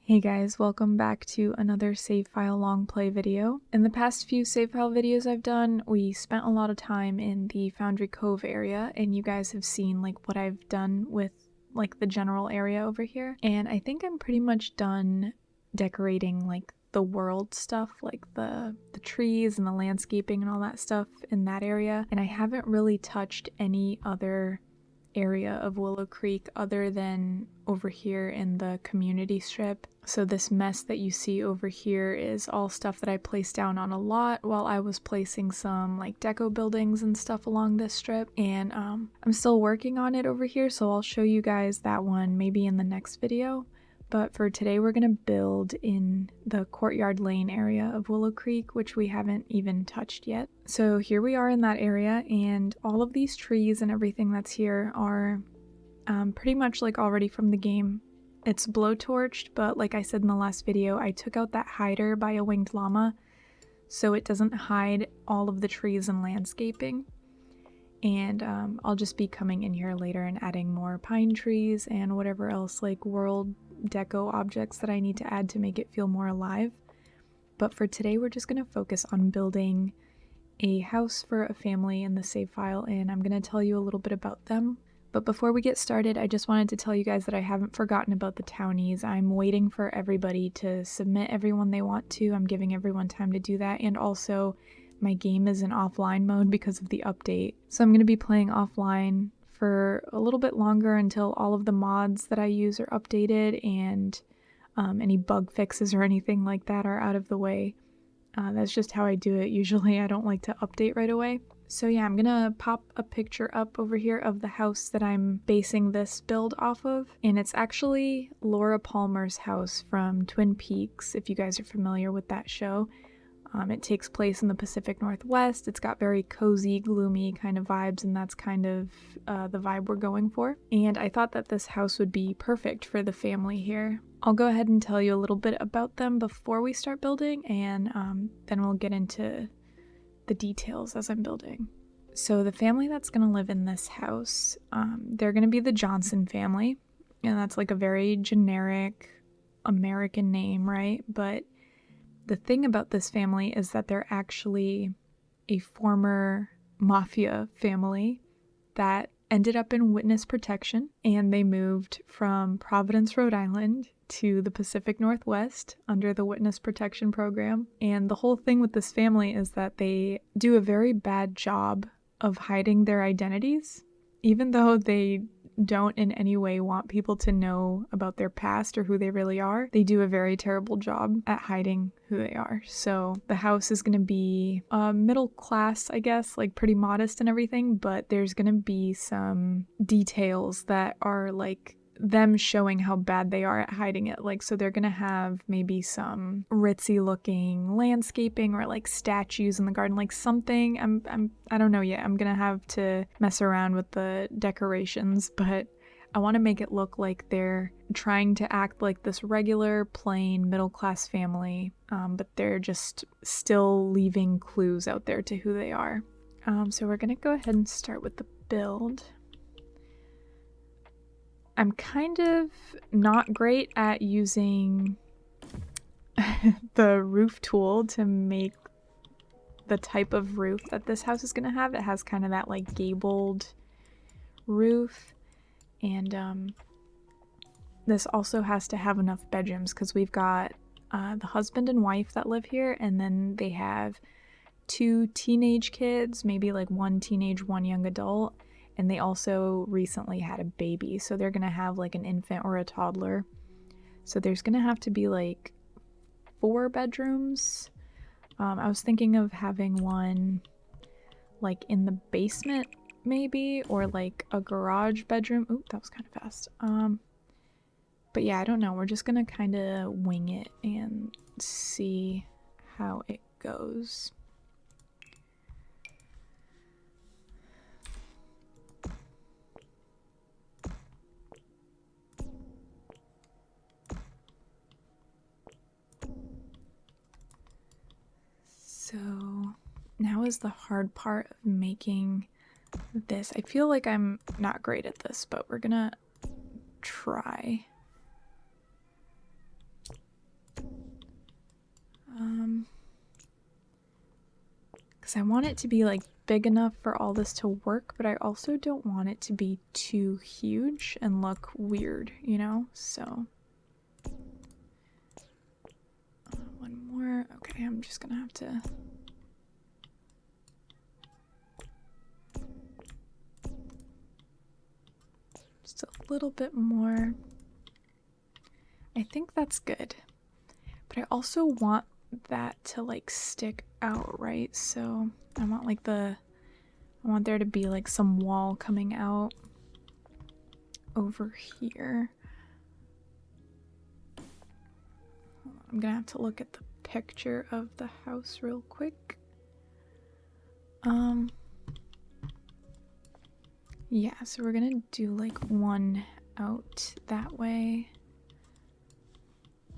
Hey guys, welcome back to another save file long play video. In the past few save file videos I've done, we spent a lot of time in the Foundry Cove area, and you guys have seen like what I've done with like the general area over here. And I think I'm pretty much done decorating like the world stuff, like the trees and the landscaping and all that stuff in that area. And I haven't really touched any other area of Willow Creek other than over here in the community strip. So this mess that you see over here is all stuff that I placed down on a lot while I was placing some like deco buildings and stuff along this strip, and I'm still working on it over here, so I'll show you guys that one maybe in the next video. But for today, we're gonna build in the Courtyard Lane area of Willow Creek, which we haven't even touched yet. So here we are in that area, and all of these trees and everything that's here are pretty much like already from the game. It's blowtorched, but like I said in the last video, I took out that hider by a winged llama, so it doesn't hide all of the trees and landscaping. And I'll just be coming in here later and adding more pine trees and whatever else like world deco objects that I need to add to make it feel more alive. But for today, we're just going to focus on building a house for a family in the save file, and I'm going to tell you a little bit about them. But before we get started, I just wanted to tell you guys that I haven't forgotten about the townies. I'm waiting for everybody to submit everyone they want to. I'm giving everyone time to do that, and also my game is in offline mode because of the update. So I'm going to be playing offline for a little bit longer until all of the mods that I use are updated and any bug fixes or anything like that are out of the way. That's just how I do it. Usually I don't like to update right away. So yeah, I'm gonna pop a picture up over here of the house that I'm basing this build off of. And it's actually Laura Palmer's house from Twin Peaks, if you guys are familiar with that show. It takes place in the Pacific Northwest. It's got very cozy, gloomy kind of vibes, and that's kind of the vibe we're going for. And I thought that this house would be perfect for the family here. I'll go ahead and tell you a little bit about them before we start building, and then we'll get into the details as I'm building. So the family that's going to live in this house, they're going to be the Johnson family, and that's like a very generic American name, right? But the thing about this family is that they're actually a former mafia family that ended up in witness protection, and they moved from Providence, Rhode Island to the Pacific Northwest under the witness protection program. And the whole thing with this family is that they do a very bad job of hiding their identities, even though they don't in any way want people to know about their past or who they really are. They do a very terrible job at hiding who they are. So the house is going to be middle class, I guess, like pretty modest and everything, but there's going to be some details that are like them showing how bad they are at hiding it. Like, so they're gonna have maybe some ritzy looking landscaping or like statues in the garden, like something. I don't know yet. I'm gonna have to mess around with the decorations, but I want to make it look like they're trying to act like this regular, plain, middle-class family, but they're just still leaving clues out there to who they are. So we're gonna go ahead and start with the build. I'm kind of not great at using the roof tool to make the type of roof that this house is going to have. It has kind of that like gabled roof, and this also has to have enough bedrooms because we've got the husband and wife that live here, and then they have 2 teenage kids, maybe like 1 teenage, 1 young adult. And they also recently had a baby, so they're gonna have like an infant or a toddler. So there's gonna have to be like 4 bedrooms. I was thinking of having one like in the basement maybe, or like a garage bedroom. Oop, that was kind of fast. But yeah, I don't know. We're just gonna kind of wing it and see how it goes. So now is the hard part of making this. I feel like I'm not great at this, but we're gonna try. because I want it to be like big enough for all this to work, but I also don't want it to be too huge and look weird, you know? So one more. Okay, I'm just gonna have to just a little bit more. I think that's good, but I also want that to like stick out, right? So I want like I want there to be like some wall coming out over here. Hold on, I'm gonna have to look at the picture of the house real quick. Yeah, so we're gonna do like one out that way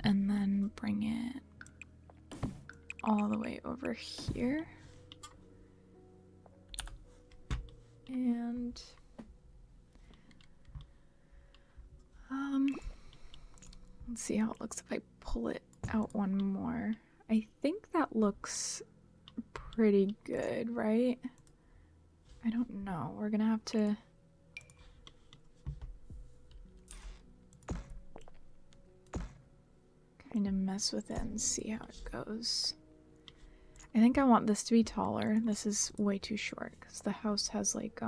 and then bring it all the way over here. And let's see how it looks if I pull it out one more. I think that looks pretty good, right? I don't know. We're gonna have to kind of mess with it and see how it goes. I think I want this to be taller. This is way too short because the house has like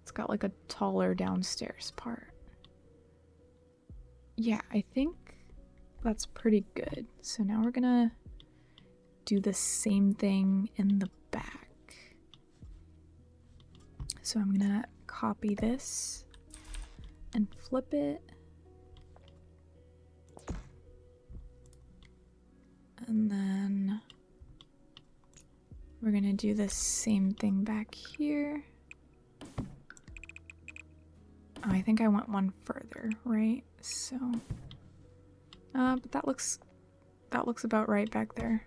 it's got like a taller downstairs part. Yeah, I think that's pretty good. So now we're gonna do the same thing in the back. So I'm gonna copy this and flip it. And then we're gonna do the same thing back here. Oh, I think I went one further, right? So, but that looks about right back there.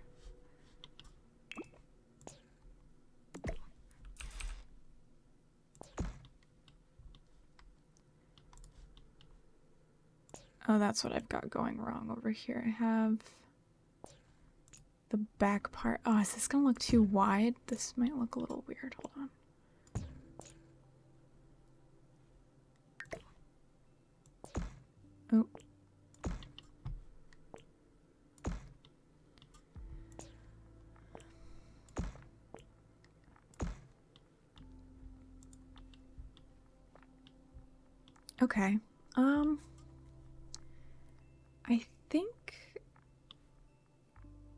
Oh, that's what I've got going wrong over here. I have the back part. Oh, is this gonna look too wide? This might look a little weird. Hold on. Oh. Okay.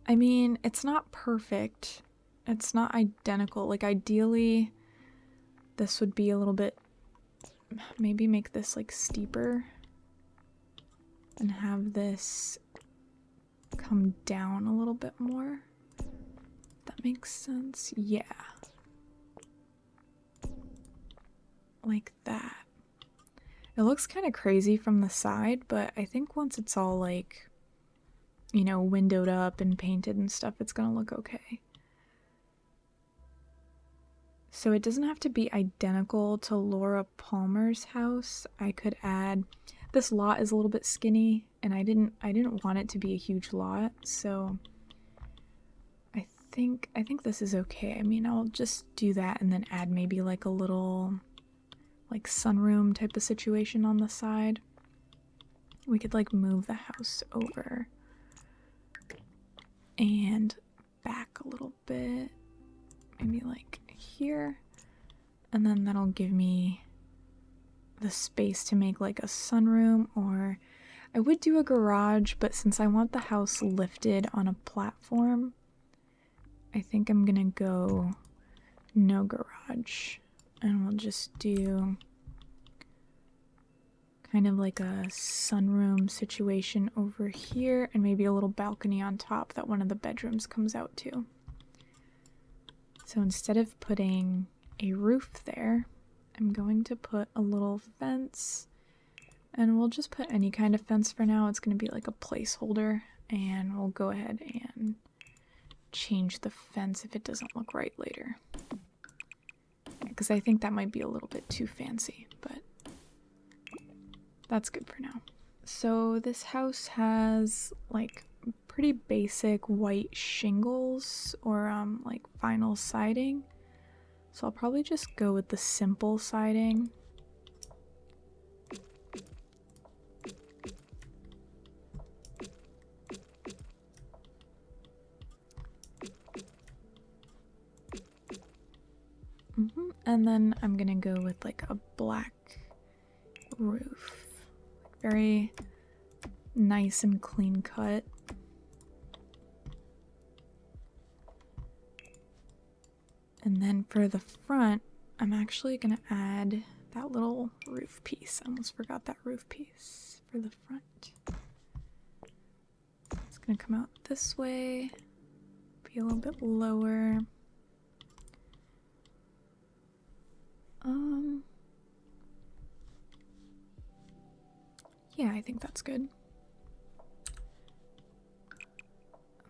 I mean, it's not perfect. It's not identical. Like, ideally, this would be a little bit... Maybe make this, like, steeper. And have this come down a little bit more. That makes sense. Yeah. Like that. It looks kind of crazy from the side, but I think once it's all, like, you know, windowed up and painted and stuff, it's gonna look okay. So it doesn't have to be identical to Laura Palmer's house. I could add, this lot is a little bit skinny and I didn't want it to be a huge lot, so I think this is okay. I mean, I'll just do that and then add maybe like a little like sunroom type of situation on the side. We could like move the house over and back a little bit, maybe like here, and then that'll give me the space to make like a sunroom, or I would do a garage, but since I want the house lifted on a platform, I think I'm gonna go no garage, and we'll just do kind of like a sunroom situation over here and maybe a little balcony on top that one of the bedrooms comes out to. So instead of putting a roof there, I'm going to put a little fence, and we'll just put any kind of fence for now. It's going to be like a placeholder, and we'll go ahead and change the fence if it doesn't look right later. Because I think that might be a little bit too fancy, but that's good for now. So this house has like pretty basic white shingles or like vinyl siding. So I'll probably just go with the simple siding. And then I'm gonna go with like a black roof. Very nice and clean cut. And then for the front, I'm actually gonna add that little roof piece. I almost forgot that roof piece for the front. It's gonna come out this way, be a little bit lower. Yeah, I think that's good.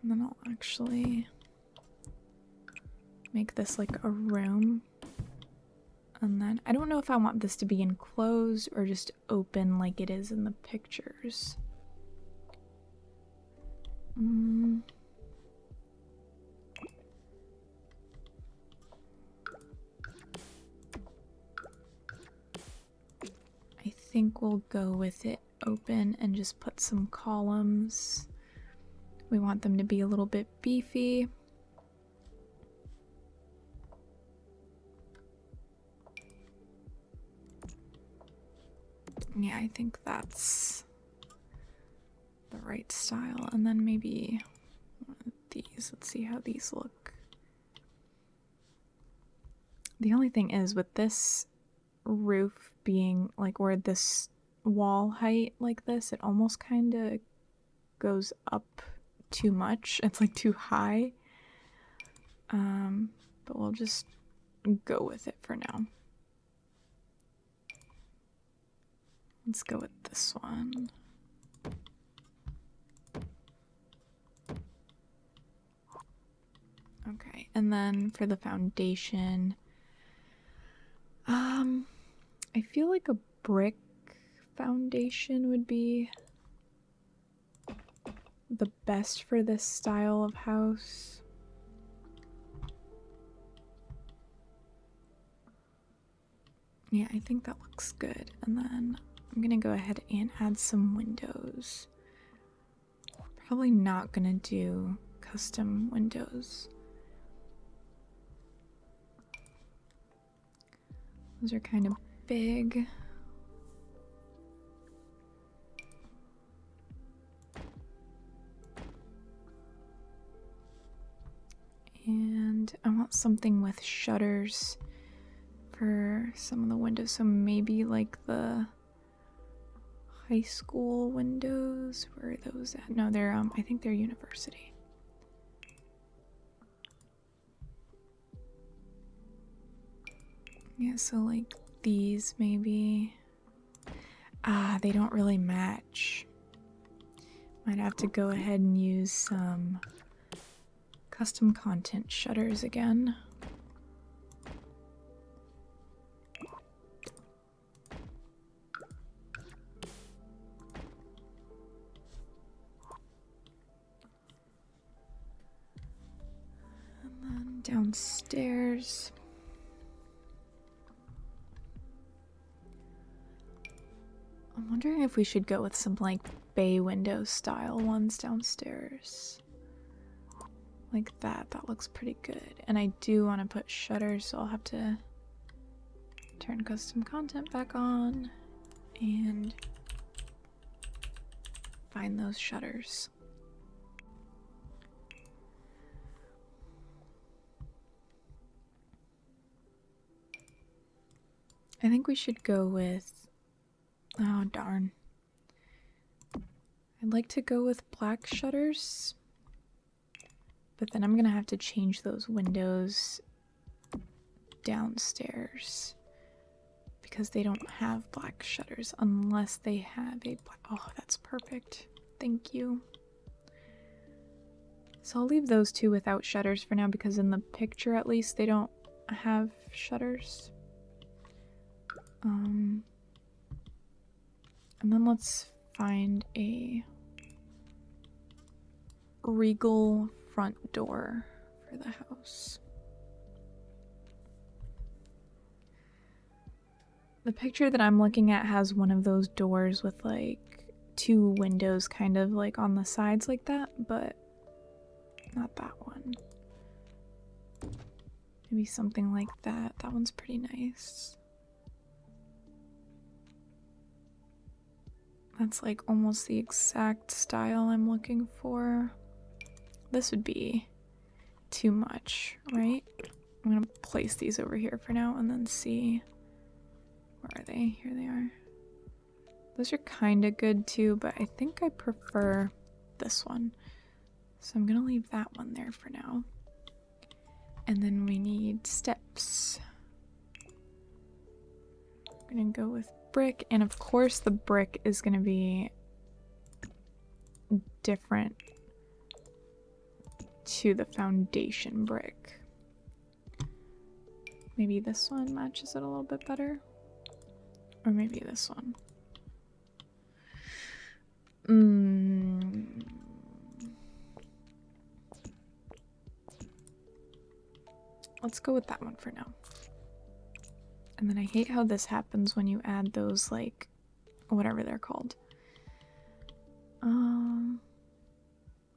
And then I'll actually make this like a room. And then I don't know if I want this to be enclosed or just open like it is in the pictures. I think we'll go with it open and just put some columns. We want them to be a little bit beefy. Yeah, I think that's the right style. And then maybe one of these. Let's see how these look. The only thing is with this roof being like where this wall height like this, it almost kind of goes up too much. It's like too high. But we'll just go with it for now. Let's go with this one. Okay, and then for the foundation, I feel like a brick foundation would be the best for this style of house. Yeah, I think that looks good. And then I'm gonna go ahead and add some windows. Probably not gonna do custom windows. Those are kind of big. And I want something with shutters for some of the windows. So maybe like the high school windows. Where are those at? No, they're I think they're university. Yeah, so like these maybe. They don't really match. Might have to go ahead and use some custom content shutters again. And then downstairs. I'm wondering if we should go with some like bay window style ones downstairs. Like that. That looks pretty good. And I do want to put shutters, so I'll have to turn custom content back on and find those shutters. I think we should go with, oh darn, I'd like to go with black shutters, but then I'm gonna have to change those windows downstairs because they don't have black shutters unless they have a black. Oh, that's perfect. Thank you. So I'll leave those two without shutters for now because in the picture at least they don't have shutters. And then let's find a regal front door for the house. The picture that I'm looking at has one of those doors with like 2 windows kind of like on the sides like that, but not that one. Maybe something like that. That one's pretty nice. That's like almost the exact style I'm looking for. This would be too much, right? I'm gonna place these over here for now and then see. Where are they? Here they are. Those are kind of good too, but I think I prefer this one. So I'm gonna leave that one there for now. And then we need steps. I'm gonna go with brick, and of course the brick is gonna be different to the foundation brick. Maybe this one matches it a little bit better. Or maybe this one. Let's go with that one for now. And then I hate how this happens when you add those, like, whatever they're called.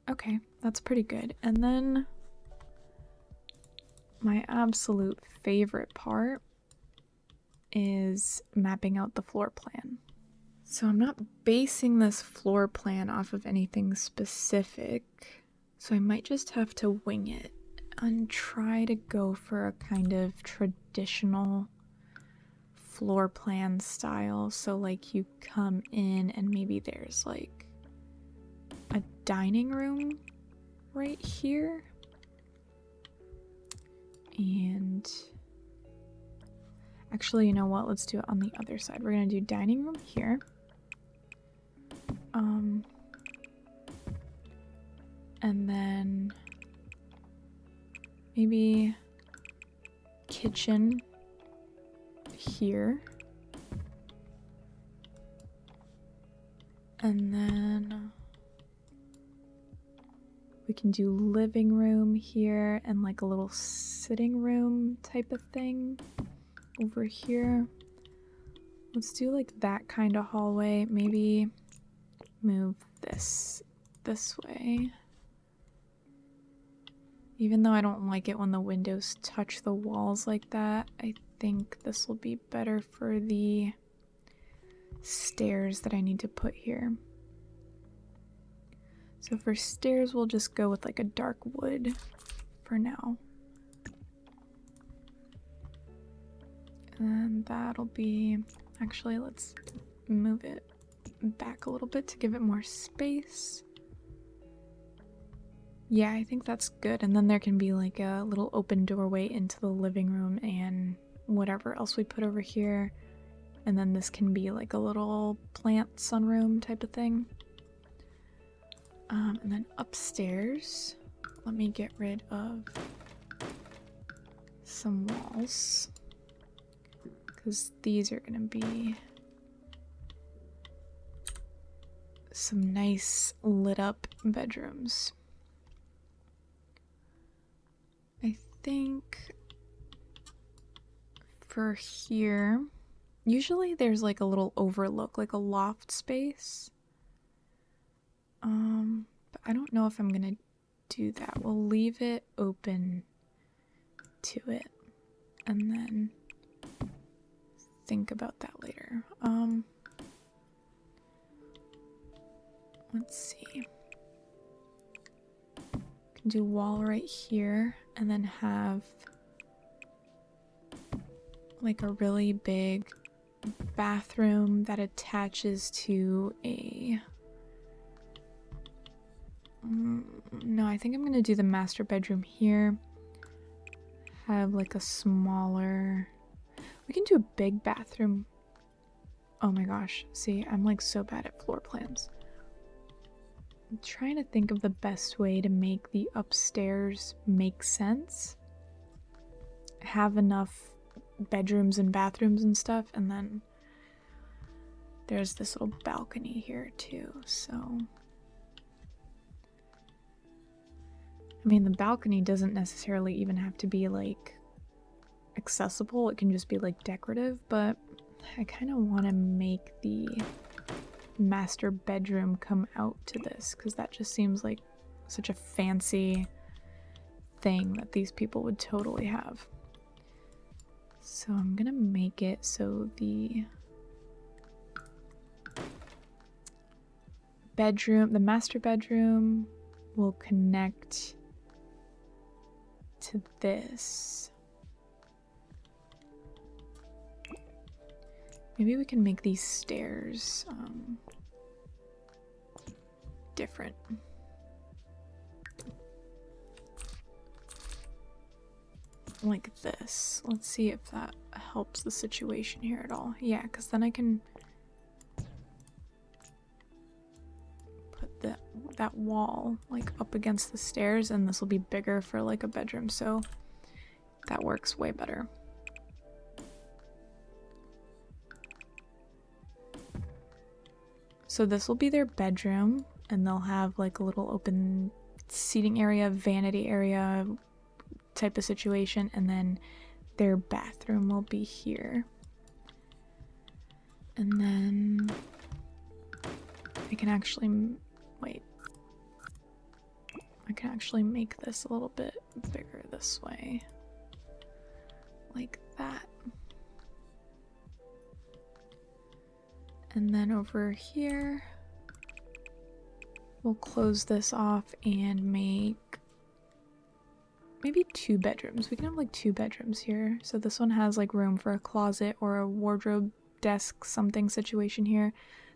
Okay, that's pretty good. And then my absolute favorite part is mapping out the floor plan. So I'm not basing this floor plan off of anything specific, so I might just have to wing it and try to go for a kind of traditional floor plan style. So like you come in and maybe there's like a dining room right here, and actually, you know what? Let's do it on the other side. We're gonna do dining room here. And then maybe kitchen here. And then we can do living room here and like a little sitting room type of thing over here. Let's do like that kind of hallway. Maybe move this way. Even though I don't like it when the windows touch the walls like that, I think this will be better for the stairs that I need to put here. So for stairs, we'll just go with like a dark wood for now. And that'll be, actually, let's move it back a little bit to give it more space. Yeah, I think that's good. And then there can be like a little open doorway into the living room and whatever else we put over here. And then this can be like a little plant sunroom type of thing. And then upstairs, let me get rid of some walls, because these are gonna be some nice lit up bedrooms. I think for here, usually there's like a little overlook, like a loft space. But I don't know if I'm gonna do that. We'll leave it open to it and then think about that later. Let's see. Can do wall right here and then have like a really big bathroom that attaches to a no, I think I'm gonna do the master bedroom here. Have like a smaller, we can do a big bathroom. Oh my gosh, see, I'm like so bad at floor plans. I'm trying to think of the best way to make the upstairs make sense. Have enough bedrooms and bathrooms and stuff, and then there's this little balcony here too, so. I'm trying to think of the best way to make the upstairs make sense. Have enough bedrooms and bathrooms and stuff, and then there's this little balcony here too, so. There's this little balcony here too, so. I'm trying to think of the best way to make the upstairs make sense. Have enough bedrooms and bathrooms and stuff, and then there's this little balcony here too, so. I mean, the balcony doesn't necessarily even have to be like accessible. It can just be like decorative, but I kind of want to make the master bedroom come out to this because that just seems like such a fancy thing that these people would totally have. So I'm gonna make it so the bedroom, the master bedroom, will connect to this. Maybe we can make these stairs different. Like this. Let's see if that helps the situation here at all. Yeah, because then I can put that wall like up against the stairs, and this will be bigger for like a bedroom, so that works way better. So this will be their bedroom, and they'll have like a little open seating area, vanity area type of situation, and then their bathroom will be here. And then I can actually make this a little bit bigger this way, like that. And then over here we'll close this off and make maybe 2 bedrooms. We can have like 2 bedrooms here. So this one has like room for a closet or a wardrobe desk something situation here.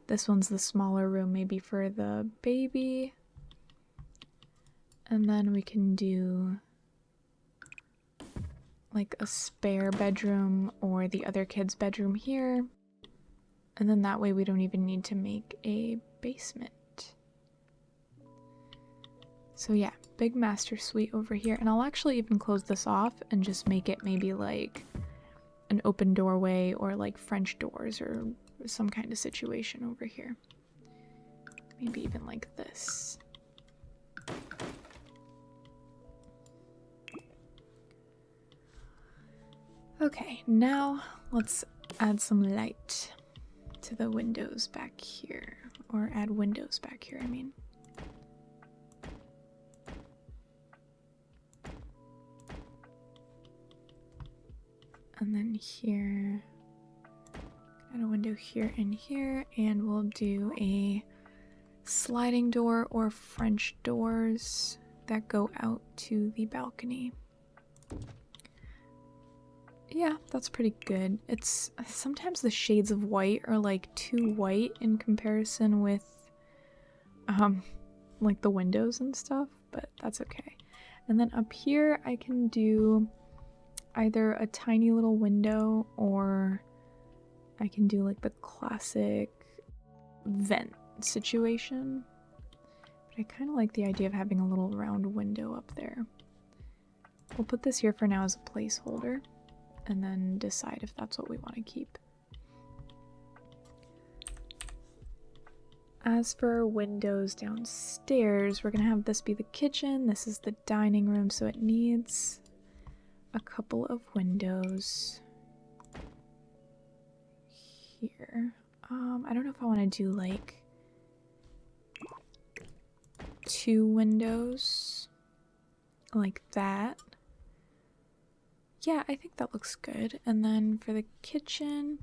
This one's the smaller room maybe for the baby. And then we can do like a spare bedroom or the other kid's bedroom here. And then that way we don't even need to make a basement. So yeah, big master suite over here. And I'll actually even close this off and just make it maybe like an open doorway or like French doors or some kind of situation over here. Maybe even like this. Okay, now let's add some light to the windows back here. Or add windows back here, I mean. And then here, add a window here and here, and we'll do a sliding door or French doors that go out to the balcony. Yeah, that's pretty good. It's sometimes the shades of white are like too white in comparison with like the windows and stuff, but that's okay. And then up here I can do either a tiny little window or I can do like the classic vent situation. But I kind of like the idea of having a little round window up there. We'll put this here for now as a placeholder and then decide if that's what we want to keep. As for windows downstairs, we're gonna have this be the kitchen. This is the dining room, so it needs a couple of windows here. I don't know if I want to do like 2 windows like that. Yeah, I think that looks good. And then for the kitchen,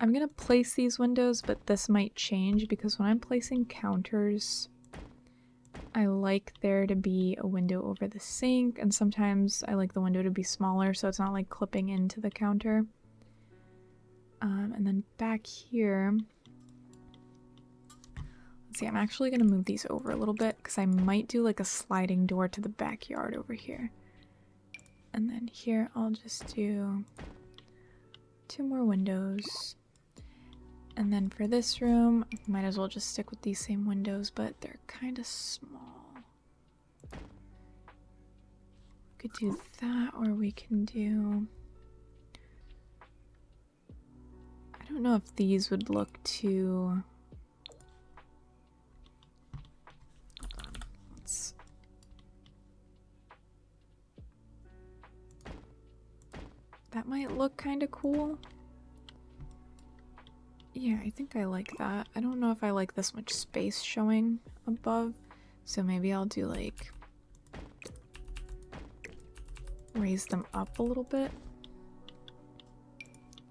I'm gonna place these windows, but this might change because when I'm placing counters, I like there to be a window over the sink, and sometimes I like the window to be smaller so it's not like clipping into the counter. And then back here, let's see, I'm actually gonna move these over a little bit because I might do like a sliding door to the backyard over here. And then here I'll just do 2 more windows. And then for this room, might as well just stick with these same windows, but they're kind of small. We could do that, or we can do... I don't know if these would look too... Let's That might look kind of cool. Yeah, I think I like that. I don't know if I like this much space showing above, so maybe I'll do like raise them up a little bit.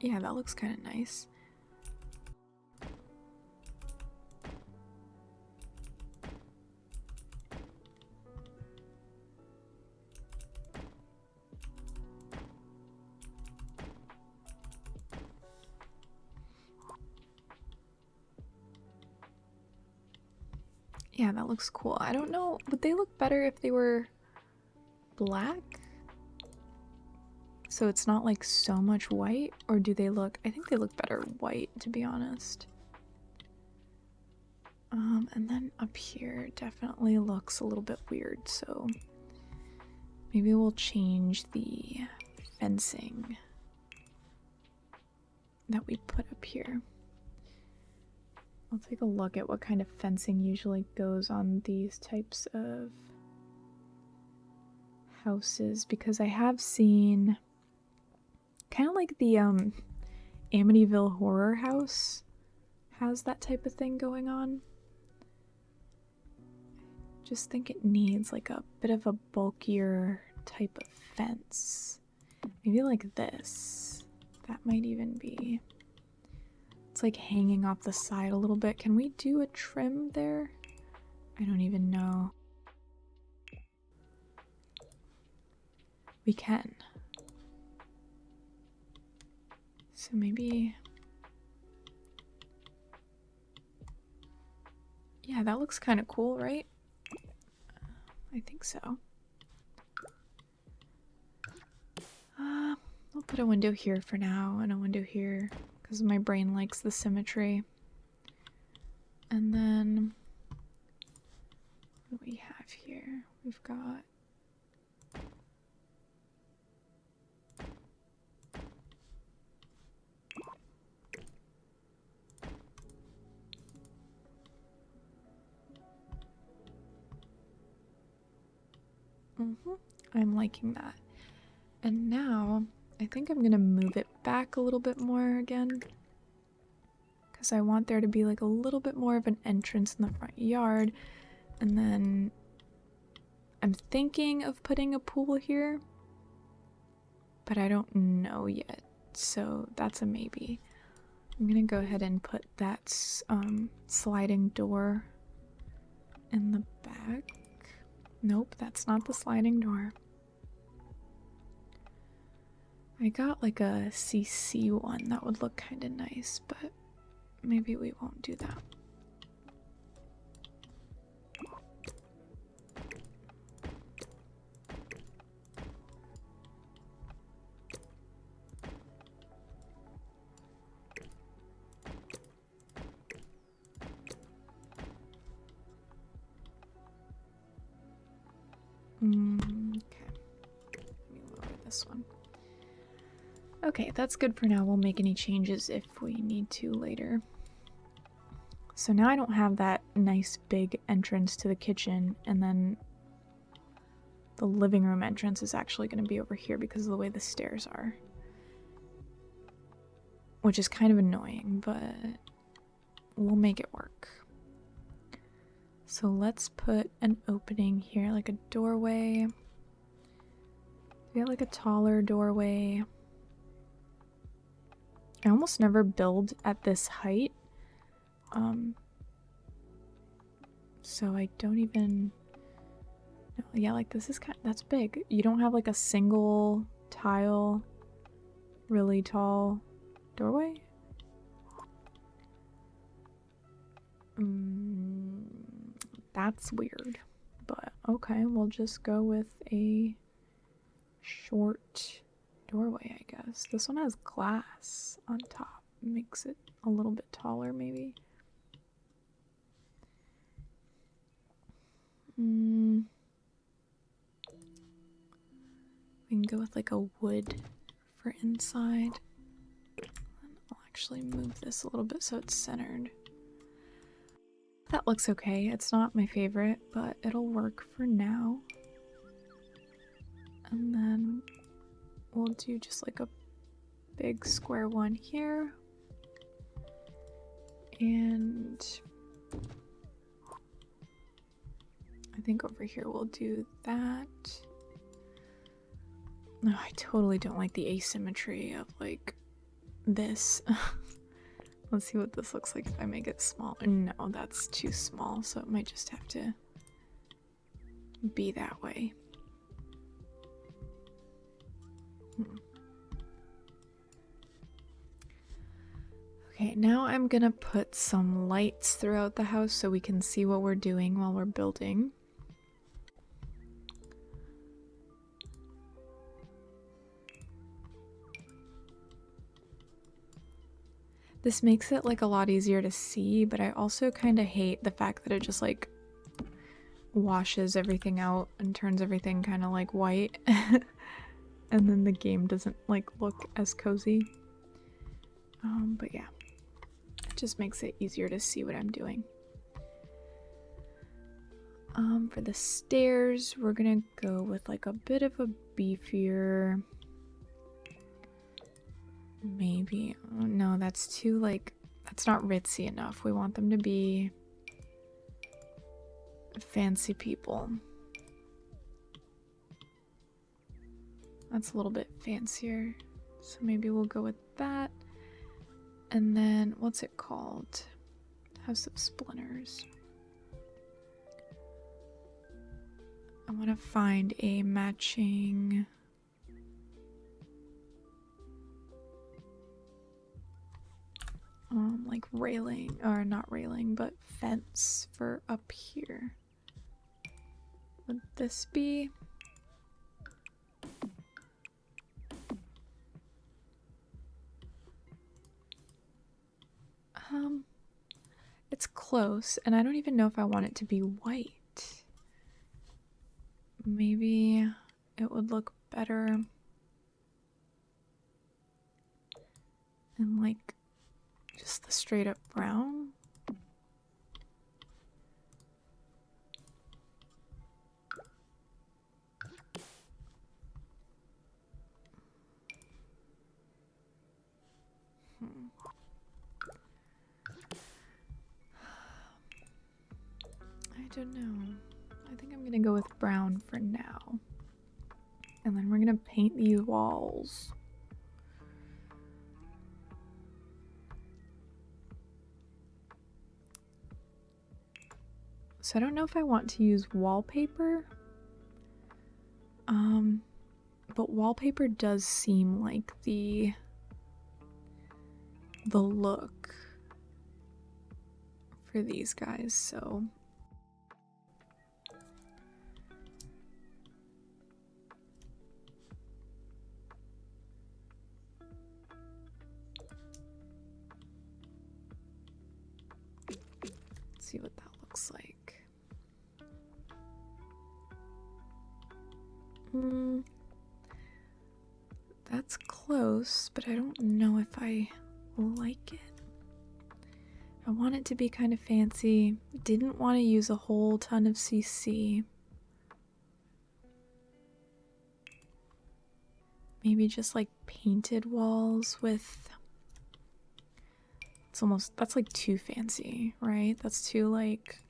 Yeah, that looks kind of nice. Yeah, that looks cool. I don't know, would they look better if they were black? So it's not like so much white, or do they look, I think they look better white, to be honest. And then up here definitely looks a little bit weird, so maybe we'll change the fencing that we put up here. I'll take a look at what kind of fencing usually goes on these types of houses, because I have seen kind of like the Amityville horror house has that type of thing going on. Just think it needs like a bit of a bulkier type of fence. Maybe like this. That might even be. It's like hanging off the side a little bit. Can we do a trim there? I don't even know. We can. So maybe... Yeah, that looks kind of cool, right? I think so. I'll put a window here for now and a window here because my brain likes the symmetry. And then what do we have here? We've got I'm liking that. And now I think I'm gonna move it back a little bit more again, because I want there to be like a little bit more of an entrance in the front yard. And then I'm thinking of putting a pool here, but I don't know yet, so that's a maybe. I'm gonna go ahead and put that sliding door in the back. Nope, that's not the sliding door. I got like a CC one that would look kind of nice, but maybe we won't do that. Okay. Let me lower this one. Okay, that's good for now. We'll make any changes if we need to later. So now I don't have that nice big entrance to the kitchen, and then the living room entrance is actually going to be over here because of the way the stairs are. Which is kind of annoying, but we'll make it work. So let's put an opening here, like a doorway. We got like a taller doorway. I almost never build at this height. So I don't even know. Yeah, like this is that's big. You don't have like a single tile, really tall doorway? That's weird, but okay, we'll just go with a short doorway, I guess. This one has glass on top, makes it a little bit taller, maybe. We can go with like a wood for inside. I'll actually move this a little bit so it's centered. That looks okay. It's not my favorite, but it'll work for now. And then we'll do just like a big square one here. And I think over here we'll do that. No, I totally don't like the asymmetry of like this. Let's see what this looks like if I make it small. No, that's too small, so it might just have to be that way. Okay, now I'm gonna put some lights throughout the house so we can see what we're doing while we're building. This makes it like a lot easier to see, but I also kind of hate the fact that it just like washes everything out and turns everything kind of like white. And then the game doesn't like look as cozy. But yeah, it just makes it easier to see what I'm doing. For the stairs, we're gonna go with like a bit of a beefier. Maybe. Oh, no, that's too like, that's not ritzy enough. We want them to be fancy people. That's a little bit fancier. So maybe we'll go with that. And then, what's it called? House of Splinters. I want to find a matching... like railing, or not railing, but fence for up here. Would this be? It's close, and I don't even know if I want it to be white. Maybe it would look better in like just the straight up brown. I don't know. I think I'm gonna go with brown for now. And then we're gonna paint these walls. So I don't know if I want to use wallpaper. But wallpaper does seem like the look for these guys, so let's see what that looks like. That's close, but I don't know if I like it. I want it to be kind of fancy. Didn't want to use a whole ton of CC. Maybe just like painted walls with... It's almost... That's like too fancy, right? That's too like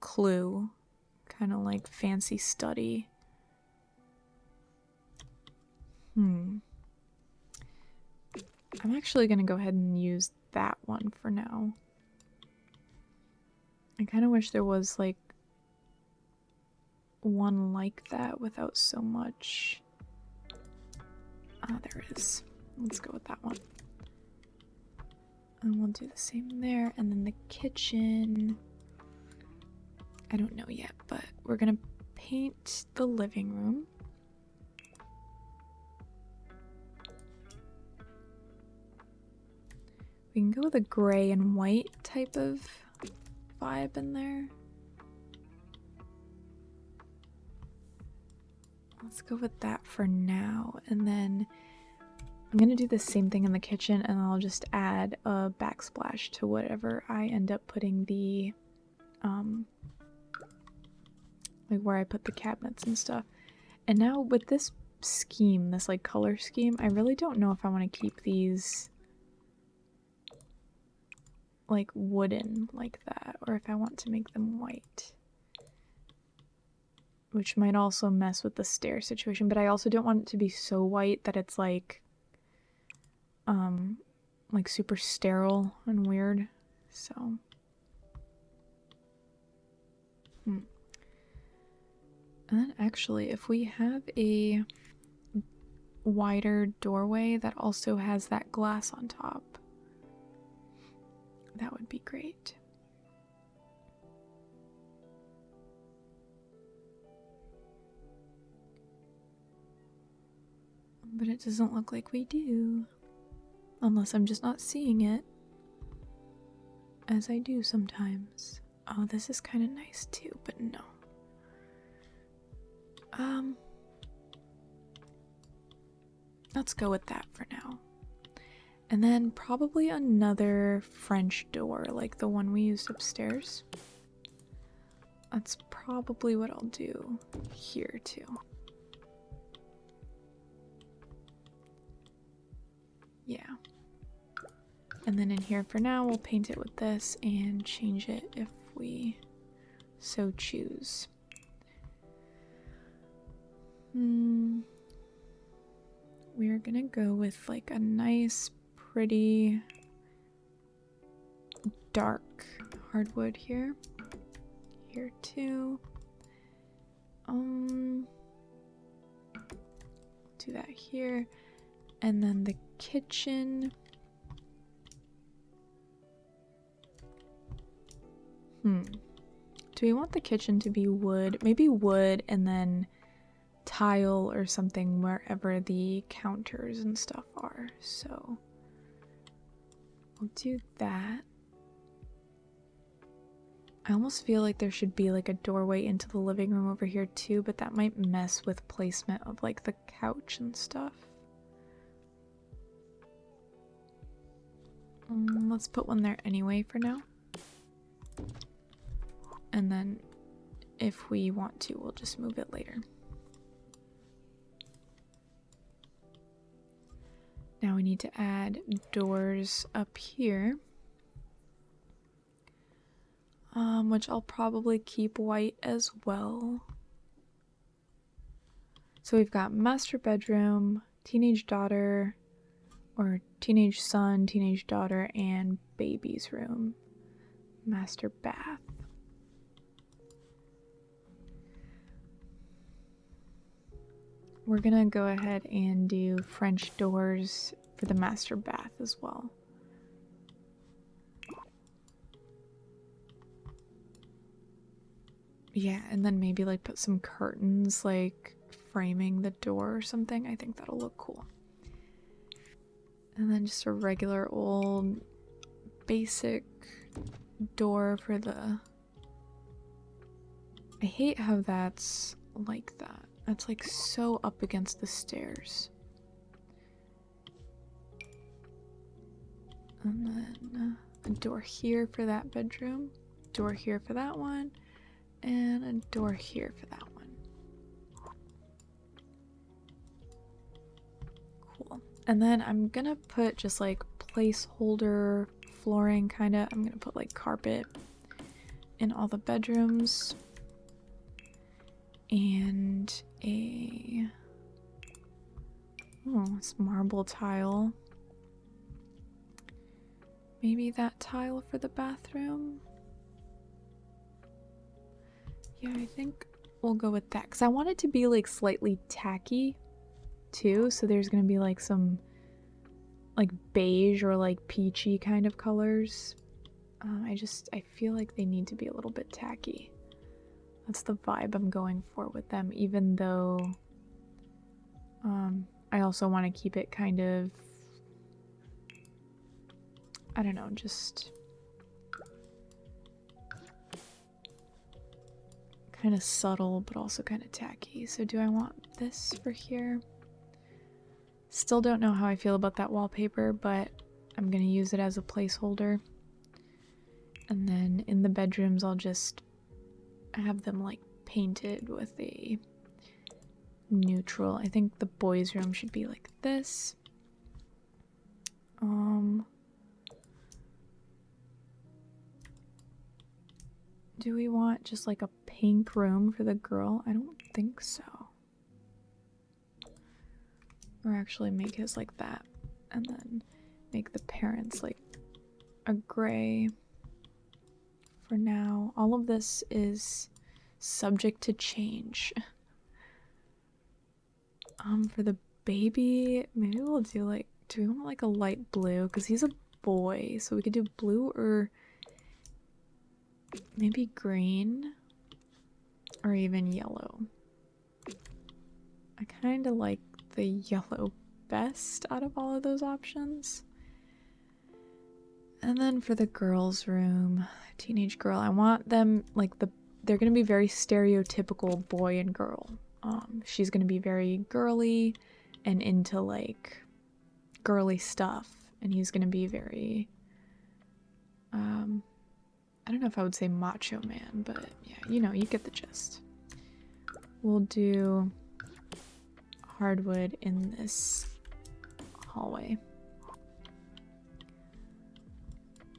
Clue. Kind of like fancy study. I'm actually gonna go ahead and use that one for now. I kind of wish there was like one like that without so much. Ah, there is. Let's go with that one. And we'll do the same there. And then the kitchen. I don't know yet, but we're gonna paint the living room. We can go with a gray and white type of vibe in there. Let's go with that for now. And then I'm going to do the same thing in the kitchen, and I'll just add a backsplash to whatever I end up putting the, like where I put the cabinets and stuff. And now with this scheme, this like color scheme. I really don't know if I want to keep these like wooden like that, or if I want to make them white, which might also mess with the stair situation. But I also don't want it to be so white that it's like super sterile and weird. So and then actually, if we have a wider doorway that also has that glass on top, that would be great. But it doesn't look like we do. Unless I'm just not seeing it. As I do sometimes. Oh, this is kind of nice too, but no. Let's go with that for now. And then probably another French door, like the one we used upstairs. That's probably what I'll do here too. Yeah. And then in here for now, we'll paint it with this and change it if we so choose. We're gonna go with like a nice, pretty, dark hardwood here. Here too. Do that here. And then the kitchen. Do we want the kitchen to be wood? Maybe wood and then tile or something wherever the counters and stuff are. So we'll do that. I almost feel like there should be like a doorway into the living room over here too, but that might mess with placement of like the couch and stuff. Let's put one there anyway for now. And then if we want to, we'll just move it later. Now we need to add doors up here. Which I'll probably keep white as well. So we've got master bedroom, teenage daughter, or teenage son, teenage daughter, and baby's room. Master bath. We're gonna go ahead and do French doors for the master bath as well. Yeah, and then maybe like put some curtains like framing the door or something. I think that'll look cool. And then just a regular old basic door for the... I hate how that's like that. That's like so up against the stairs. And then a door here for that bedroom, door here for that one, and a door here for that one. Cool. And then I'm gonna put just like placeholder flooring kinda. I'm gonna put like carpet in all the bedrooms. And it's marble tile. Maybe that tile for the bathroom. Yeah, I think we'll go with that because I want it to be like slightly tacky too. So there's gonna be like some like beige or like peachy kind of colors. I feel like they need to be a little bit tacky. That's the vibe I'm going for with them, even though I also want to keep it kind of, I don't know, just kind of subtle, but also kind of tacky. So do I want this for here? Still don't know how I feel about that wallpaper, but I'm going to use it as a placeholder. And then in the bedrooms, I'll just have them like painted with a neutral. I think the boys' room should be like this. Do we want just like a pink room for the girl? I don't think so. Or actually make his like that, and then make the parents like a gray. For now, all of this is subject to change. For the baby, maybe we'll do like, do we want like a light blue? Because he's a boy, so we could do blue or maybe green or even yellow. I kind of like the yellow best out of all of those options. And then for the girls' room, teenage girl, I want them like they're gonna be very stereotypical boy and girl. She's gonna be very girly and into like girly stuff, and he's gonna be very I don't know if I would say macho man, but yeah, you know, you get the gist. We'll do hardwood in this hallway.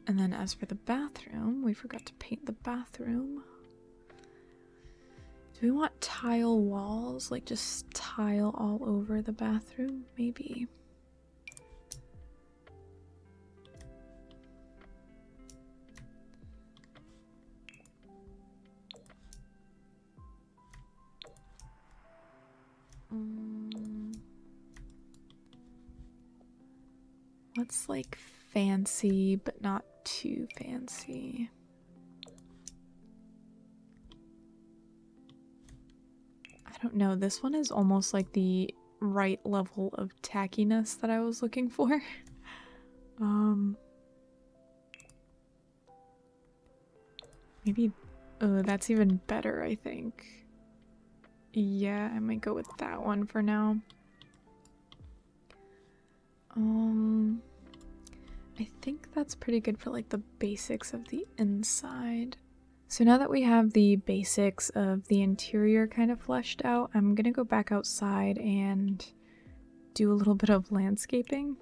And then as for the bathroom, we forgot to paint the bathroom. Do we want tile walls? Like just tile all over the bathroom? Maybe. What's like fancy but not too fancy? I don't know. This one is almost like the right level of tackiness that I was looking for. Maybe, oh, that's even better, I think. Yeah, I might go with that one for now. I think that's pretty good for like the basics of the inside. So now that we have the basics of the interior kind of fleshed out, I'm gonna go back outside and do a little bit of landscaping.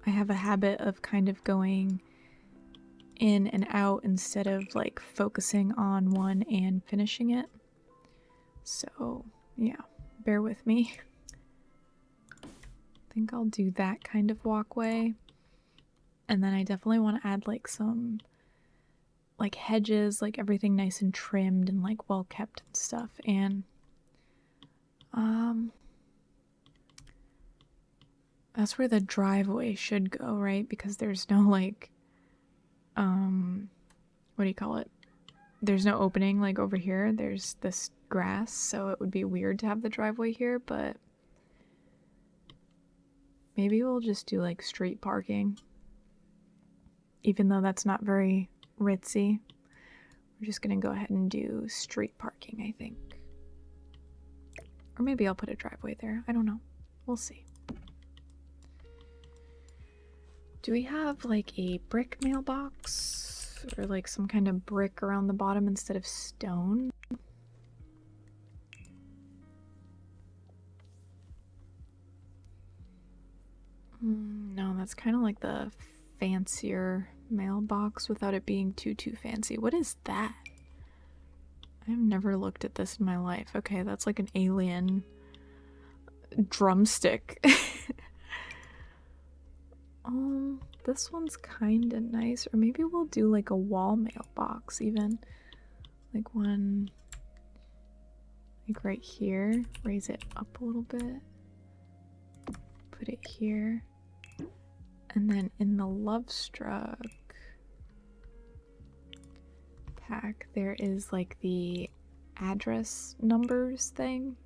I have a habit of kind of going in and out instead of like focusing on one and finishing it. So yeah, bear with me. I think I'll do that kind of walkway. And then I definitely want to add like some like hedges, like everything nice and trimmed and like well kept and stuff. And that's where the driveway should go, right? Because there's no like what do you call it? There's no opening like over here. There's this grass, so it would be weird to have the driveway here, but maybe we'll just do like street parking. Even though that's not very ritzy, we're just gonna go ahead and do street parking, I think. Or maybe I'll put a driveway there. I don't know. We'll see. Do we have like a brick mailbox? Or like some kind of brick around the bottom instead of stone? No, that's kind of like the fancier mailbox without it being too fancy. What is that? I've never looked at this in my life. Okay, that's like an alien drumstick. This one's kind of nice. Or maybe we'll do like a wall mailbox even. Like one like right here. Raise it up a little bit. Put it here. And then in the Lovestruck pack, there is like the address numbers thing.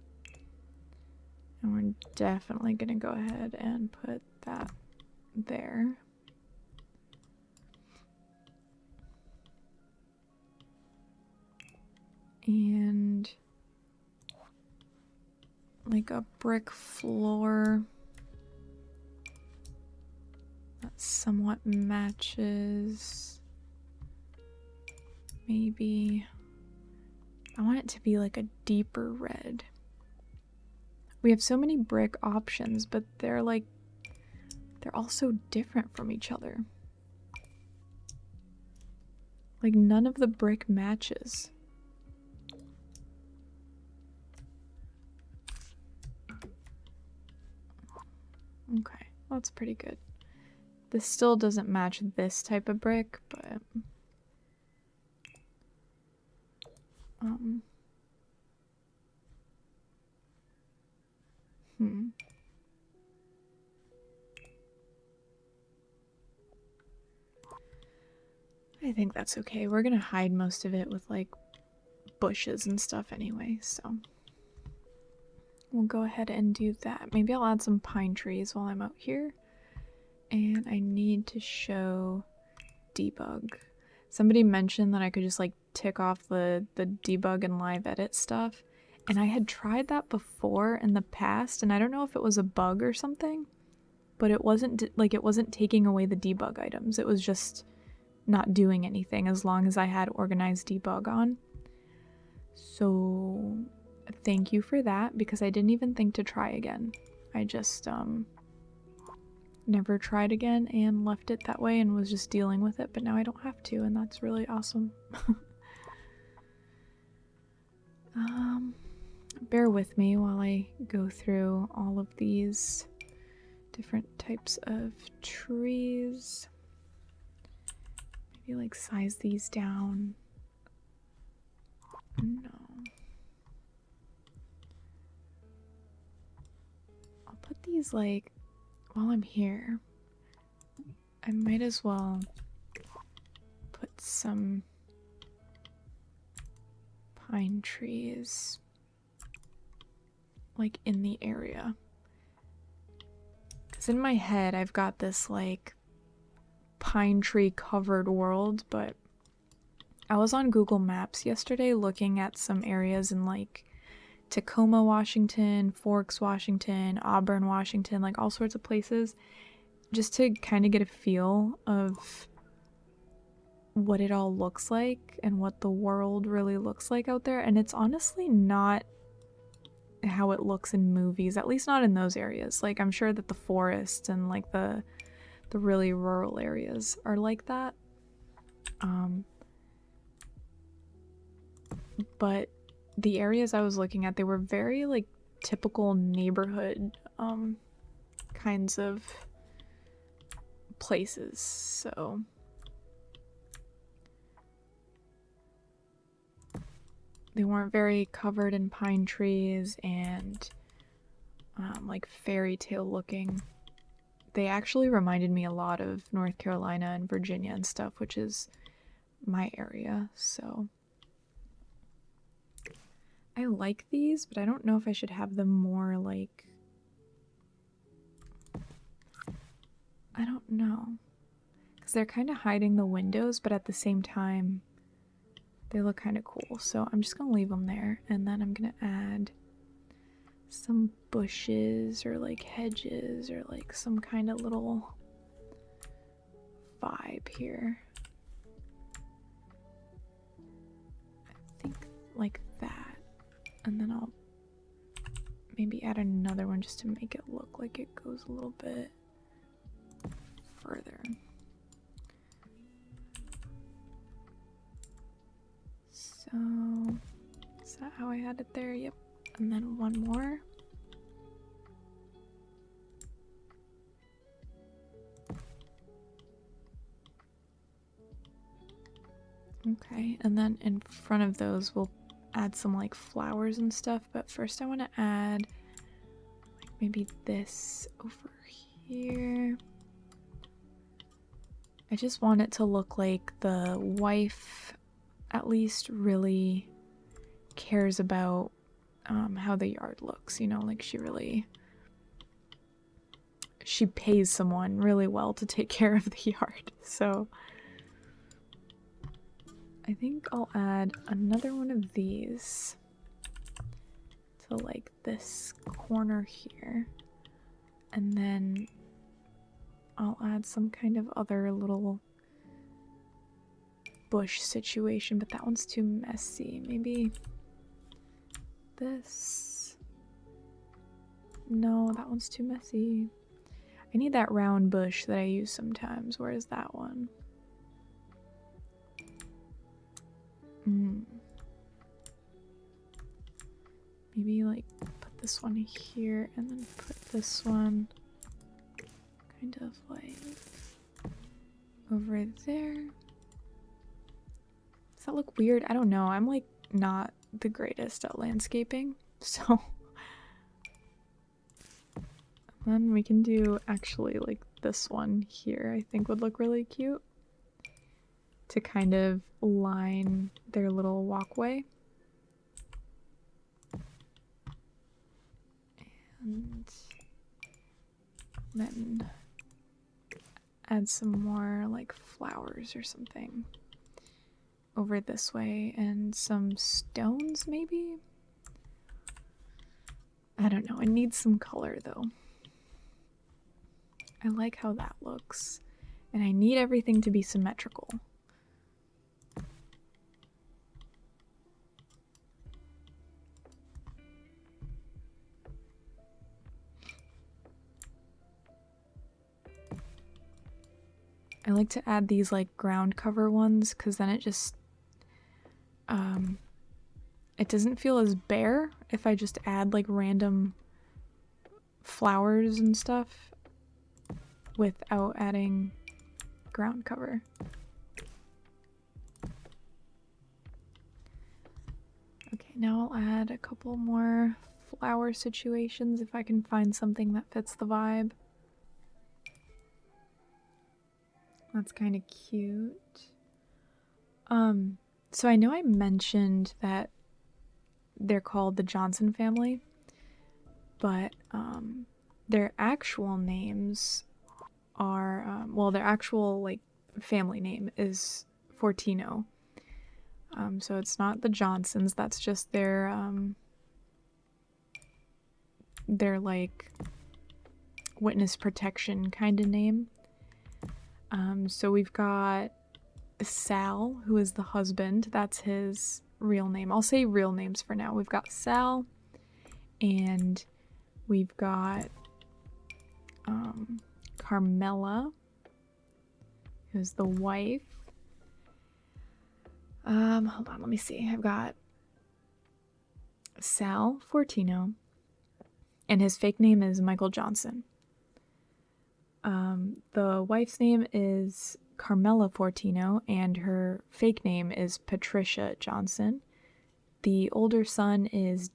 And we're definitely gonna go ahead and put that there. And like a brick floor that somewhat matches. Maybe I want it to be like a deeper red. We have so many brick options, but they're like, they're all so different from each other. Like, none of the brick matches. Okay, well, that's pretty good. This still doesn't match this type of brick, but I think that's okay. We're gonna hide most of it with like bushes and stuff anyway, so we'll go ahead and do that. Maybe I'll add some pine trees while I'm out here. And I need to show debug. Somebody mentioned that I could just like tick off the debug and live edit stuff. And I had tried that before in the past, and I don't know if it was a bug or something, but it wasn't like it wasn't taking away the debug items. It was just not doing anything as long as I had organized debug on. So thank you for that, because I didn't even think to try again. I just never tried again and left it that way and was just dealing with it, but now I don't have to, and that's really awesome. Bear with me while I go through all of these different types of trees. Maybe like size these down. No. I'll put these like, while I'm here, I might as well put some pine trees like in the area. Because in my head I've got this like pine tree covered world, but I was on Google Maps yesterday looking at some areas in like Tacoma, Washington, Forks, Washington, Auburn, Washington, like all sorts of places, just to kind of get a feel of what it all looks like and what the world really looks like out there. And it's honestly not how it looks in movies, at least not in those areas. Like, I'm sure that the forests and like the really rural areas are like that. But the areas I was looking at, they were very like typical neighborhood kinds of places. So they weren't very covered in pine trees and like fairy tale looking. They actually reminded me a lot of North Carolina and Virginia and stuff, which is my area. So I like these, but I don't know if I should have them more like, I don't know, because they're kind of hiding the windows, but at the same time they look kind of cool. So I'm just gonna leave them there, and then I'm gonna add some bushes or like hedges or like some kind of little vibe here. I think like that, and then I'll maybe add another one just to make it look like it goes a little bit further. So is that how I had it there? Yep. And then one more. Okay, and then in front of those we'll add some like flowers and stuff, but first I want to add like maybe this over here. I just want it to look like the wife at least really cares about how the yard looks, you know, like she pays someone really well to take care of the yard. So I think I'll add another one of these to like this corner here, and then I'll add some kind of other little bush situation, but that one's too messy. Maybe this. No, that one's too messy. I need that round bush that I use sometimes. Where is that one? Maybe like put this one here and then put this one kind of like over there. Does that look weird? I don't know. I'm like not the greatest at landscaping, so then we can do actually like this one here. I think would look really cute to kind of line their little walkway. And then add some more like flowers or something over this way, and some stones maybe? I don't know. It needs some color though. I like how that looks, and I need everything to be symmetrical. I like to add these like ground cover ones because then it just it doesn't feel as bare if I just add like random flowers and stuff without adding ground cover. Okay, now I'll add a couple more flower situations if I can find something that fits the vibe. That's kind of cute. So I know I mentioned that they're called the Johnson family, but their actual names are, well, their actual like family name is Fortino. So it's not the Johnsons, that's just their like witness protection kind of name. So we've got Sal, who is the husband. That's his real name. I'll say real names for now. We've got Sal, and we've got Carmela, who's the wife. Hold on, let me see. I've got Sal Fortino, and his fake name is Michael Johnson. The wife's name is Carmela Fortino, and her fake name is Patricia Johnson. The older son is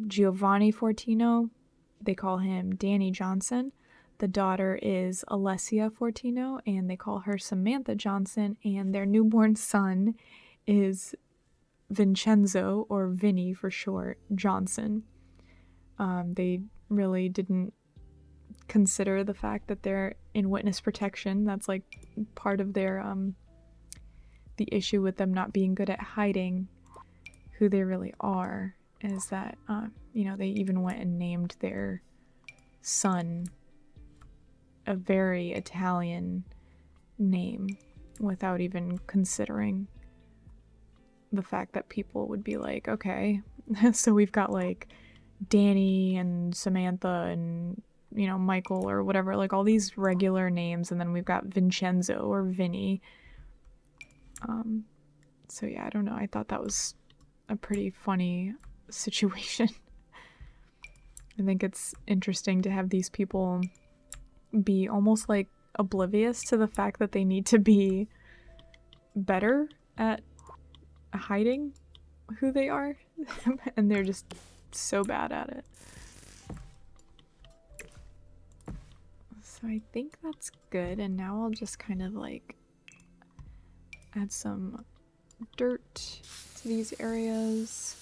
Giovanni Fortino. They call him Danny Johnson. The daughter is Alessia Fortino, and they call her Samantha Johnson. And their newborn son is Vincenzo, or Vinny for short, Johnson. They really didn't consider the fact that they're in witness protection. That's like part of their the issue with them not being good at hiding who they really are, is that you know, they even went and named their son a very Italian name without even considering the fact that people would be like, okay, so we've got like Danny and Samantha and, you know, Michael or whatever, like all these regular names, and then we've got Vincenzo or Vinny. So yeah, I don't know. I thought that was a pretty funny situation. I think it's interesting to have these people be almost like oblivious to the fact that they need to be better at hiding who they are, and they're just so bad at it. So I think that's good, and now I'll just kind of like add some dirt to these areas.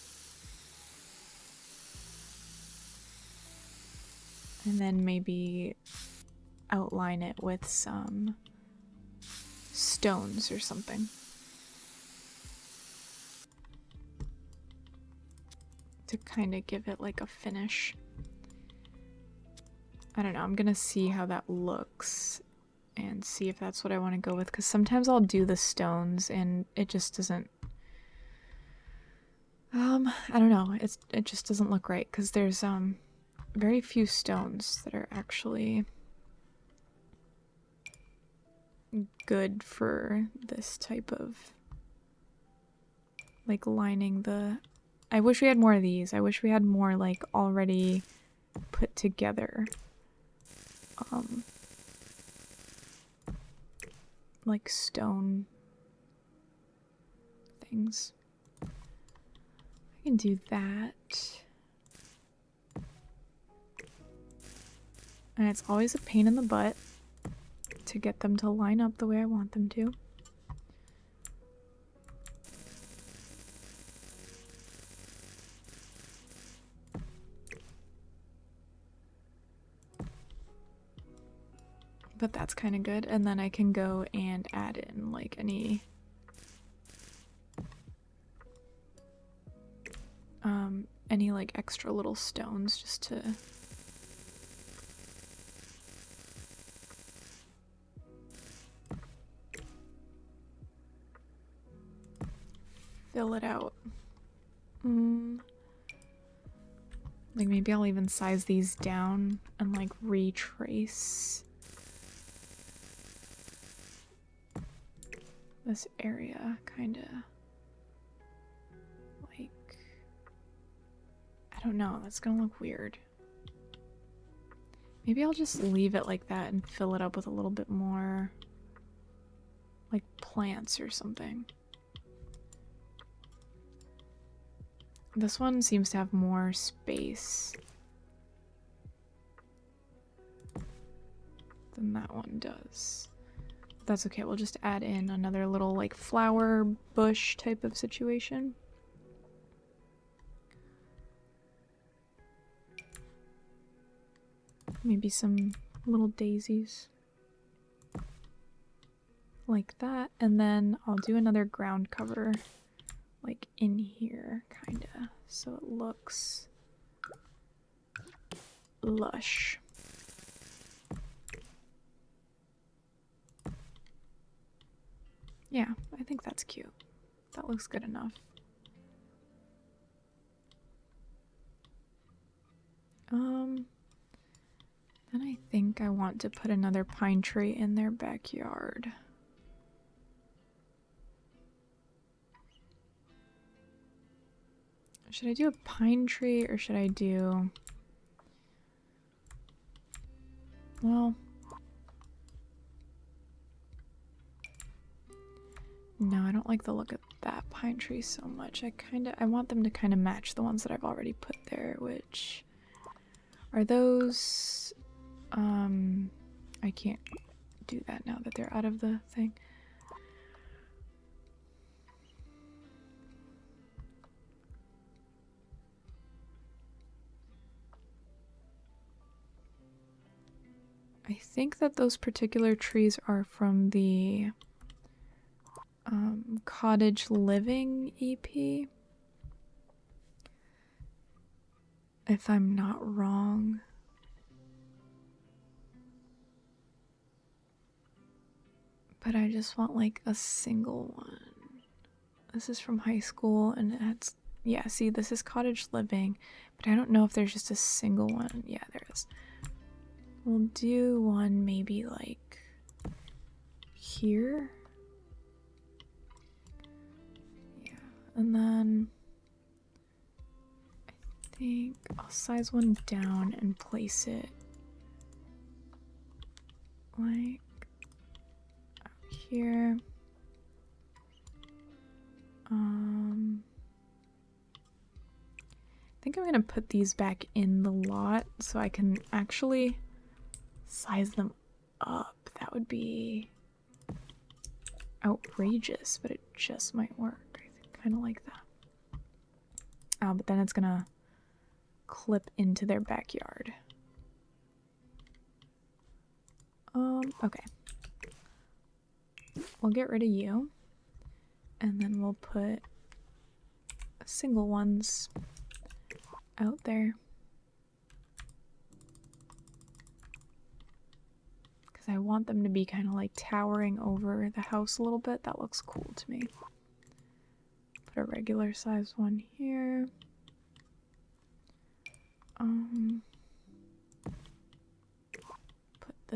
And then maybe outline it with some stones or something to kind of give it like a finish. I don't know, I'm gonna see how that looks and see if that's what I want to go with, because sometimes I'll do the stones and it just doesn't, I don't know, it just doesn't look right, because there's very few stones that are actually good for this type of, like, lining the... I wish we had more of these. I wish we had more, like, already put together, like, stone things. I can do that. And it's always a pain in the butt to get them to line up the way I want them to. But that's kind of good. And then I can go and add in like any like extra little stones just to fill it out. Like maybe I'll even size these down and like retrace this area, kind of like, I don't know, that's gonna look weird. Maybe I'll just leave it like that and fill it up with a little bit more like plants or something. This one seems to have more space than that one does. That's okay, we'll just add in another little like flower bush type of situation. Maybe some little daisies. Like that, and then I'll do another ground cover like in here, kinda, so it looks lush. Yeah, I think that's cute. That looks good enough. Then I think I want to put another pine tree in their backyard. Should I do a pine tree or should I do... Well... No, I don't like the look of that pine tree so much. I want them to kind of match the ones that I've already put there, which... Are those... I can't do that now that they're out of the thing. I think that those particular trees are from the Cottage Living EP, if I'm not wrong. But I just want like a single one. This is from high school and it's, yeah, see, this is Cottage Living, but I don't know if there's just a single one. Yeah, there is. We'll do one maybe like here. Yeah, and then I think I'll size one down and place it like out here. I think I'm gonna put these back in the lot so I can actually size them up. That would be outrageous, but it just might work. I kind of like that. Oh, but then it's gonna clip into their backyard. Okay. We'll get rid of you. And then we'll put single ones out there. Because I want them to be kind of like towering over the house a little bit. That looks cool to me. Put a regular size one here.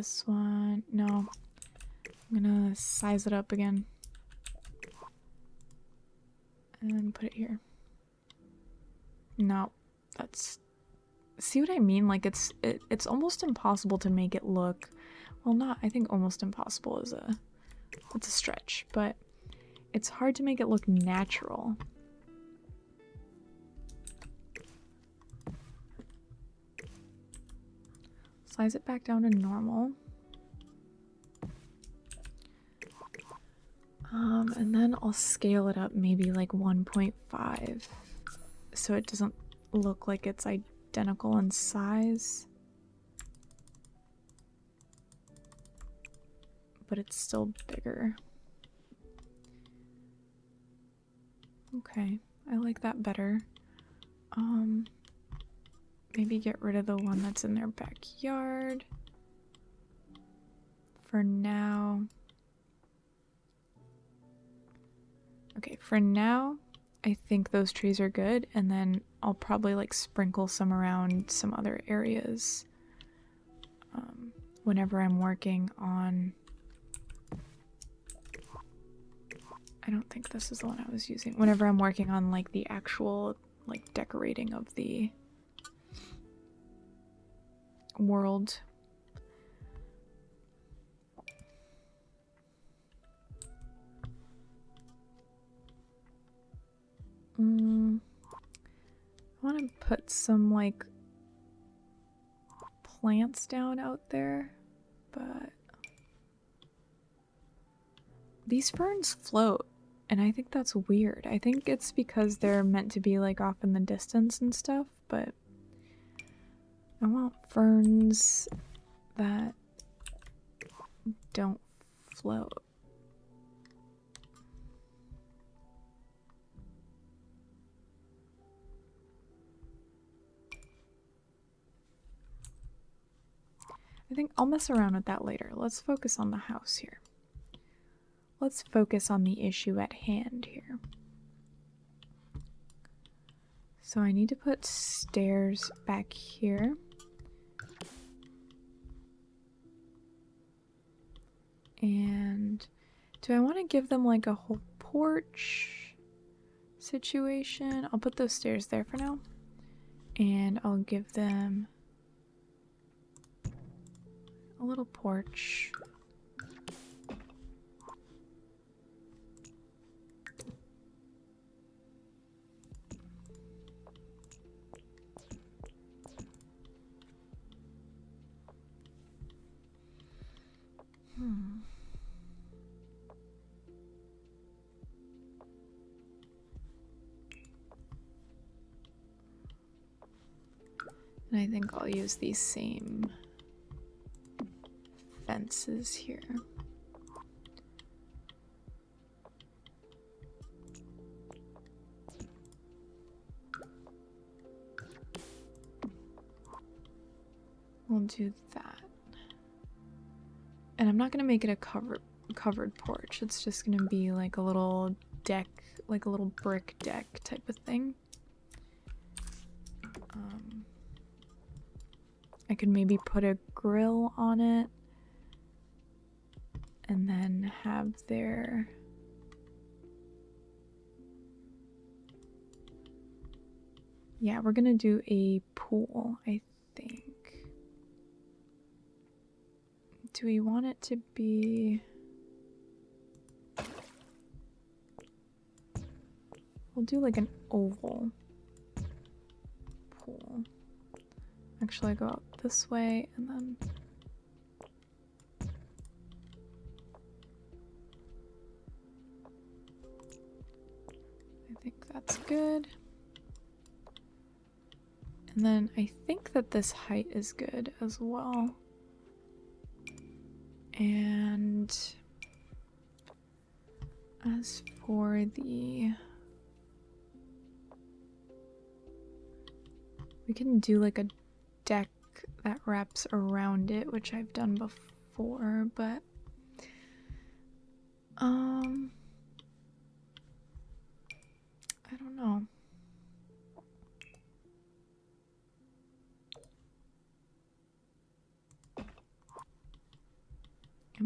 this one. No. I'm gonna size it up again. And then put it here. No. That's... See what I mean? Like, it's almost impossible to make it look... Well, not... I think almost impossible is a... It's a stretch, but it's hard to make it look natural. Size it back down to normal. And then I'll scale it up maybe like 1.5 so it doesn't look like it's identical in size. But it's still bigger. Okay, I like that better. Maybe get rid of the one that's in their backyard for now. Okay, for now, I think those trees are good, and then I'll probably like sprinkle some around some other areas whenever I'm working on... I don't think this is the one I was using. Whenever I'm working on like the actual like decorating of the world. I want to put some like plants down out there, but these ferns float, and I think that's weird. I think it's because they're meant to be like off in the distance and stuff, but I want ferns that don't float. I think I'll mess around with that later. Let's focus on the house here. Let's focus on the issue at hand here. So I need to put stairs back here. And do I want to give them like a whole porch situation? I'll put those stairs there for now. And I'll give them a little porch. And I think I'll use these same fences here. We'll do that. And I'm not gonna make it a covered porch. It's just gonna be like a little deck, like a little brick deck type of thing. I could maybe put a grill on it and then have their... Yeah, we're gonna do a pool, I think. Do we want it to be... We'll do like an oval pool. Actually, I go out this way and then... I think that's good. And then I think that this height is good as well. And as for the... We can do like a deck that wraps around it, which I've done before, but I don't know.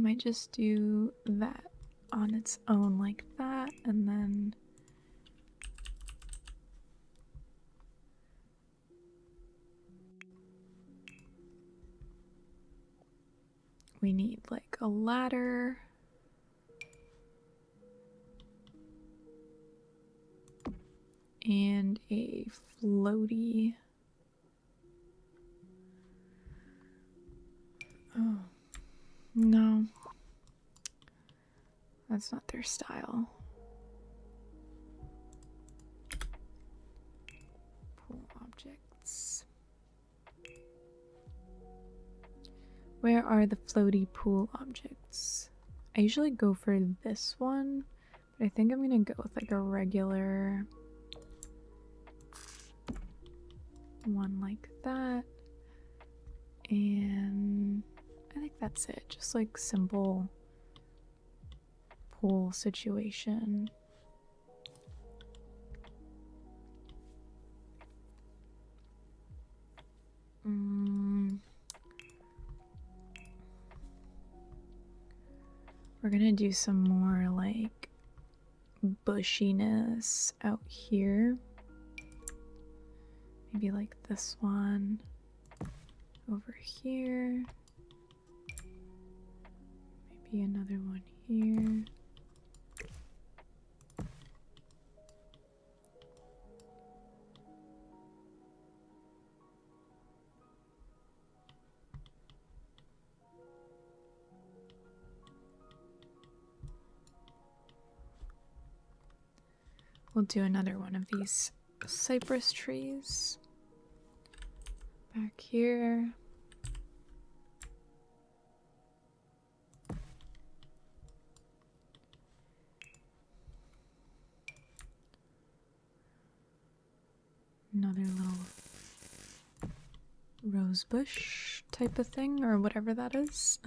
might just do that on its own like that, and then we need like a ladder. And a floaty. Oh, no. That's not their style. Pool objects. Where are the floaty pool objects? I usually go for this one, but I think I'm gonna go with like a regular one like that. And I think that's it. Just like simple pool situation. We're gonna do some more like bushiness out here. Maybe like this one over here. Maybe another one here. We'll do another one of these cypress trees back here. Another little rose bush type of thing, or whatever that is.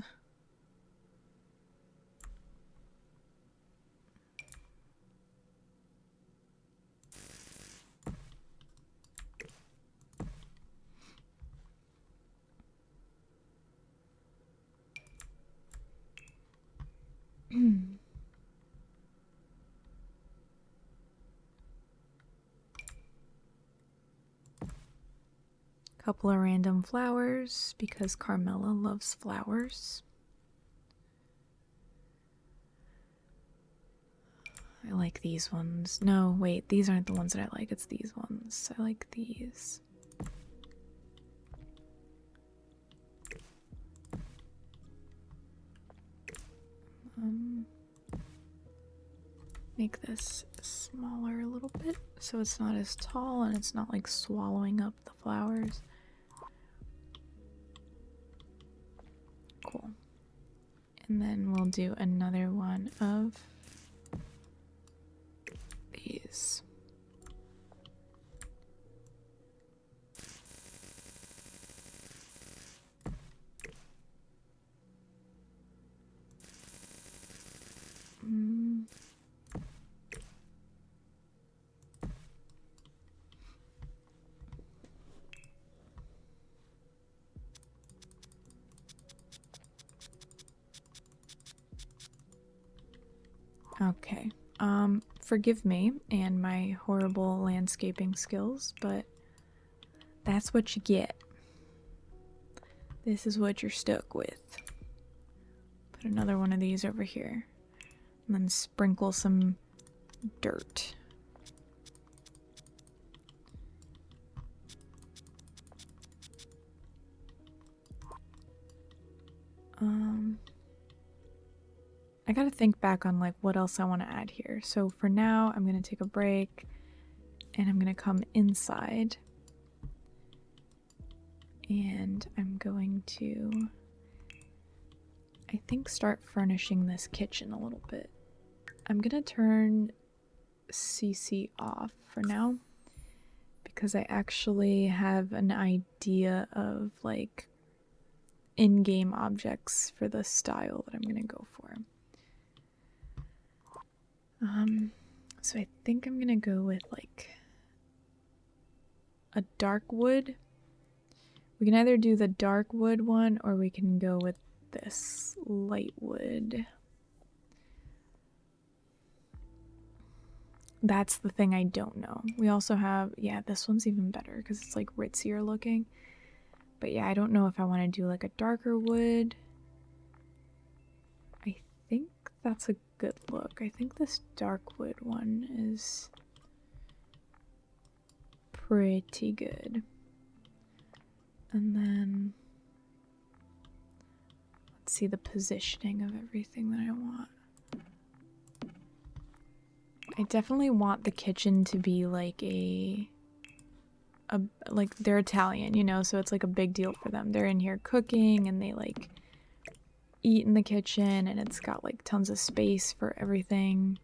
Couple of random flowers because Carmela loves flowers. I like these ones. No, wait, these aren't the ones that I like. It's these ones. I like these. Make this smaller a little bit so it's not as tall and it's not like swallowing up the flowers. Cool. And then we'll do another one of these. Okay, forgive me and my horrible landscaping skills, but that's what you get. This is what you're stuck with. Put another one of these over here, and then sprinkle some dirt. I gotta think back on like what else I want to add here. So for now, I'm gonna take a break and I'm gonna come inside and I'm going to, I think, start furnishing this kitchen a little bit. I'm gonna turn CC off for now because I actually have an idea of like in-game objects for the style that I'm gonna go for. So I think I'm gonna go with like a dark wood. We can either do the dark wood one or we can go with this light wood. That's the thing I don't know. We also have, yeah, this one's even better because it's like ritzier looking. But yeah, I don't know if I want to do like a darker wood. I think that's a good look. I think this dark wood one is pretty good. And then let's see the positioning of everything that I want. I definitely want the kitchen to be like like they're Italian, you know, so it's like a big deal for them. They're in here cooking and they like eat in the kitchen, and it's got like tons of space for everything.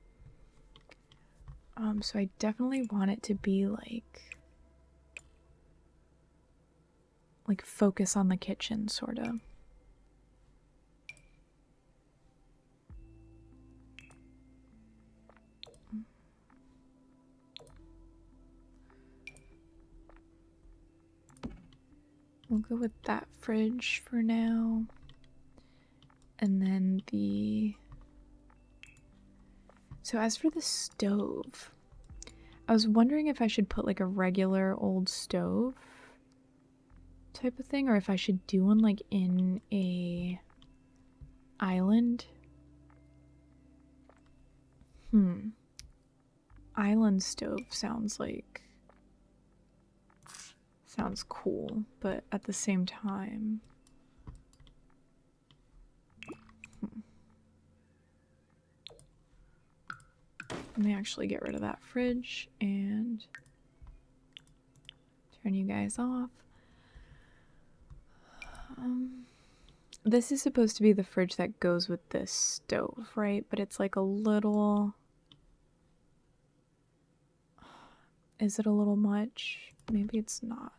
So I definitely want it to be like focus on the kitchen, sort of. We'll go with that fridge for now. And then so as for the stove, I was wondering if I should put like a regular old stove type of thing, or if I should do one like in a island. Island stove sounds cool, but at the same time, let me actually get rid of that fridge and turn you guys off. This is supposed to be the fridge that goes with this stove, right? But it's like a little... Is it a little much? Maybe it's not.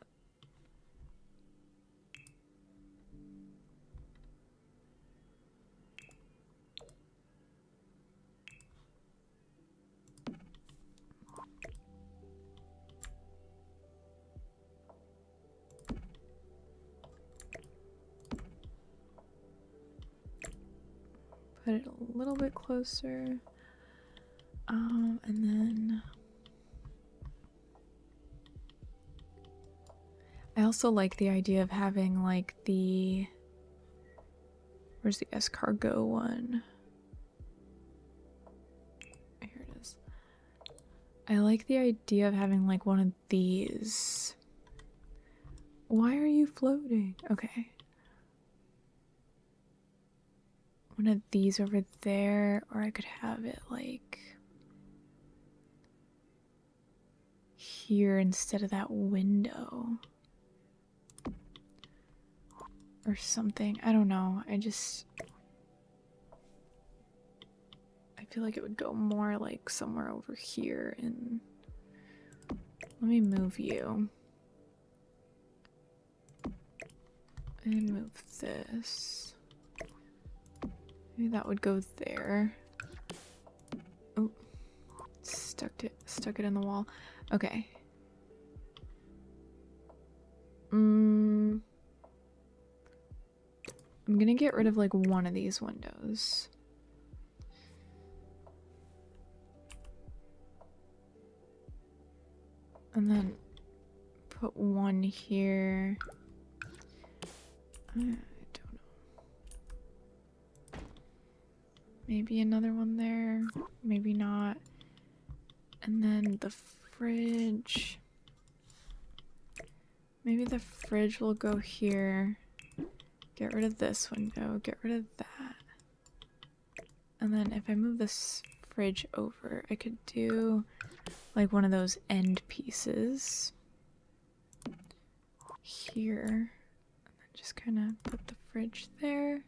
Put it a little bit closer. And then I also like the idea of having like the, where's the escargot one? Here it is. I like the idea of having like one of these. Why are you floating? Okay. One of these over there, or I could have it like here instead of that window. Or something. I don't know. I feel like it would go more like somewhere over here. And let me move you. And move this. Maybe that would go there. Oh, stuck it in the wall. Okay. I'm gonna get rid of like one of these windows. And then put one here. I don't know. Maybe another one there. Maybe not. And then the fridge. Maybe the fridge will go here. Get rid of this window, get rid of that. And then if I move this fridge over, I could do like one of those end pieces here. And then just kind of put the fridge there.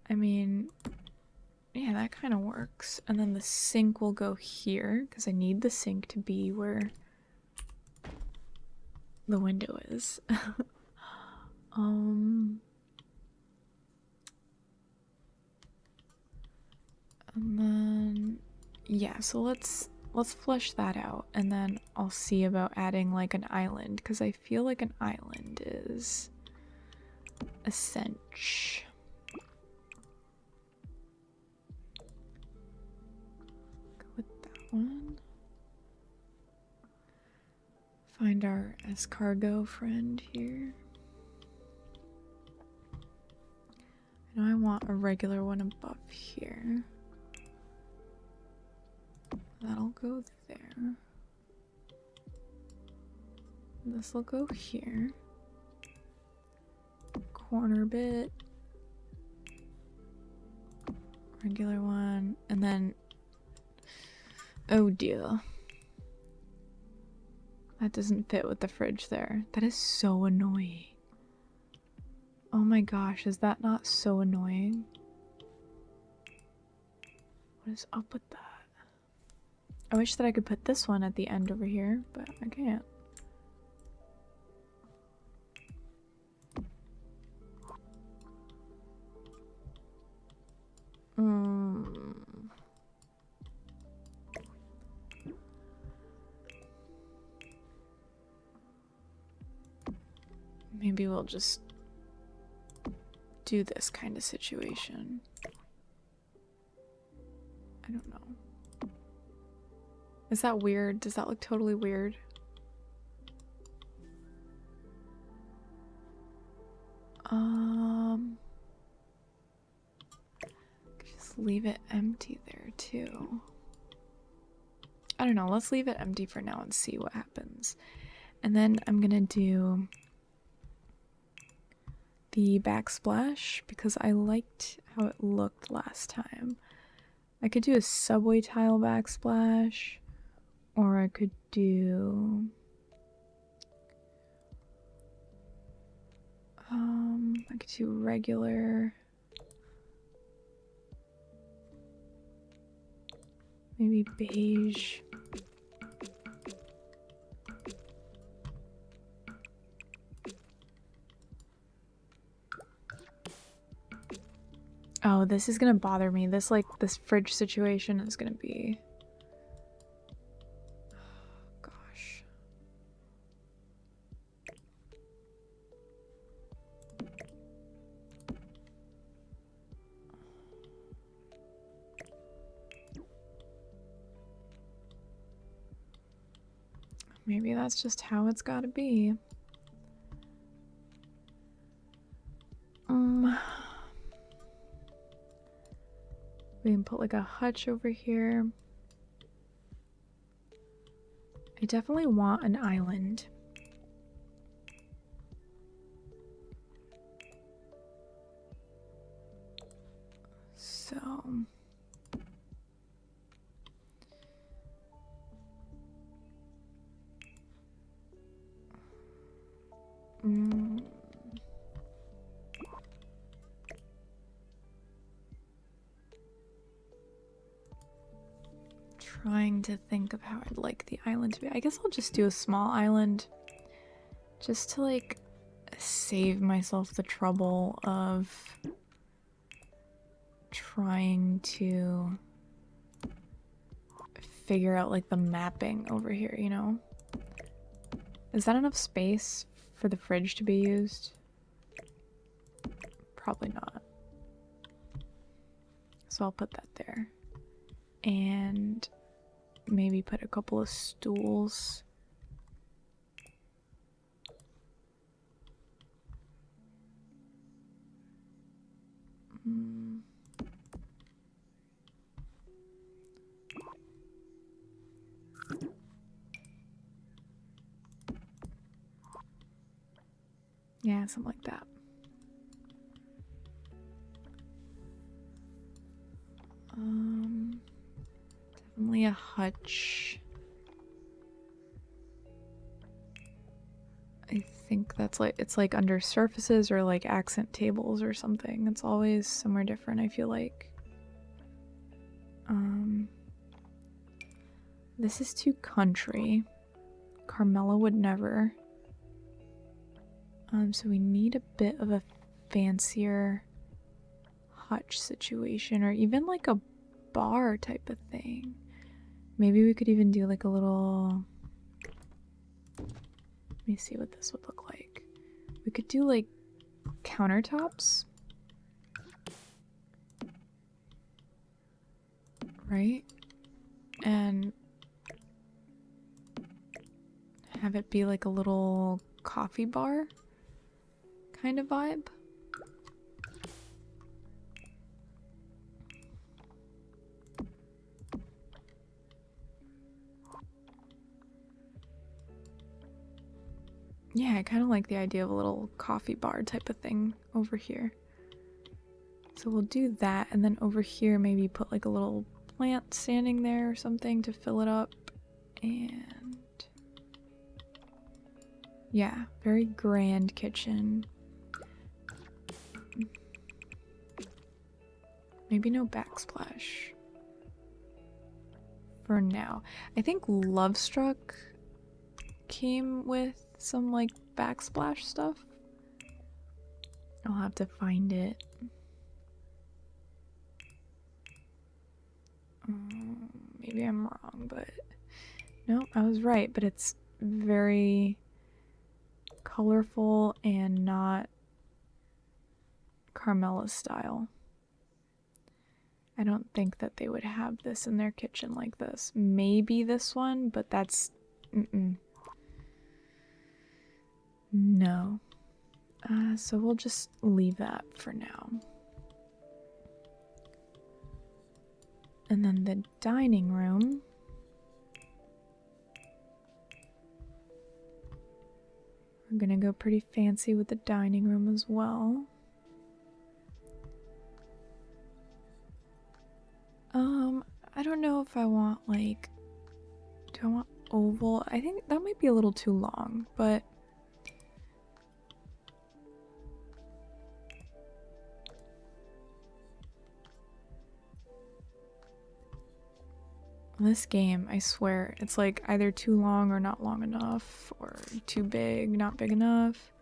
I mean, yeah, that kind of works. And then the sink will go here because I need the sink to be where the window is. And then yeah, so let's flesh that out, and then I'll see about adding like an island, because I feel like an island is a cinch. Go with that one. Find our escargot friend here. I know I want a regular one above here. That'll go there. This will go here. Corner bit. Regular one. And then... oh dear. That doesn't fit with the fridge there. That is so annoying. Oh my gosh, is that not so annoying? What is up with that? I wish that I could put this one at the end over here, but I can't. Maybe we'll just do this kind of situation. I don't know. Is that weird? Does that look totally weird? Just leave it empty there too. I don't know, let's leave it empty for now and see what happens. And then I'm gonna do the backsplash because I liked how it looked last time. I could do a subway tile backsplash, or I could do I could do regular, maybe beige. Oh, this is gonna bother me. This fridge situation is gonna be... gosh. Maybe that's just how it's gotta be. We can put like a hutch over here. I definitely want an island. So... trying to think of how I'd like the island to be. I guess I'll just do a small island just to like save myself the trouble of trying to figure out like the mapping over here, you know? Is that enough space for the fridge to be used? Probably not. So I'll put that there. And maybe put a couple of stools. Yeah, something like that. Definitely a hutch. I think that's like, it's like under surfaces or like accent tables or something. It's always somewhere different, I feel like. This is too country. Carmela would never. So we need a bit of a fancier hutch situation, or even like a bar type of thing. Maybe we could even do like a little... Let me see what this would look like. We could do like countertops. Right? And have it be like a little coffee bar kind of vibe. Yeah, I kind of like the idea of a little coffee bar type of thing over here. So we'll do that, and then over here maybe put like a little plant standing there or something to fill it up. And yeah, very grand kitchen. Maybe no backsplash for now. I think Lovestruck came with some like backsplash stuff. I'll have to find it. Maybe I'm wrong, but no, I was right. But it's very colorful and not Carmela style. I don't think that they would have this in their kitchen like this. Maybe this one, but that's no. So we'll just leave that for now. And then the dining room. We're gonna go pretty fancy with the dining room as well. I don't know if I want like, do I want oval? I think that might be a little too long, but this game, I swear, it's like either too long or not long enough, or too big, not big enough.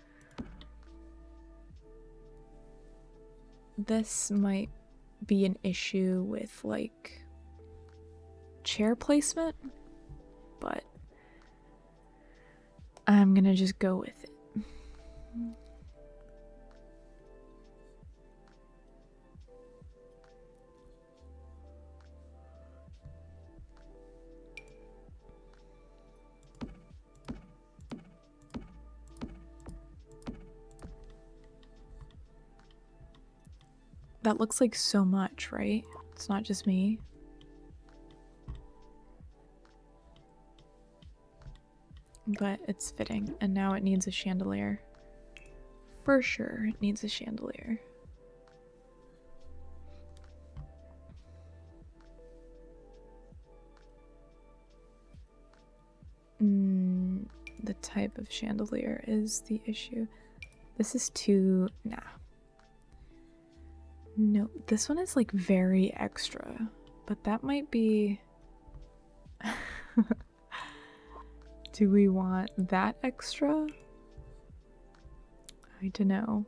This might be an issue with like chair placement, but I'm gonna just go with it. That looks like so much, right? It's not just me. But it's fitting, and now it needs a chandelier. For sure, it needs a chandelier. The type of chandelier is the issue. This is too... nah. No, this one is like very extra, but that might be... Do we want that extra? I don't know.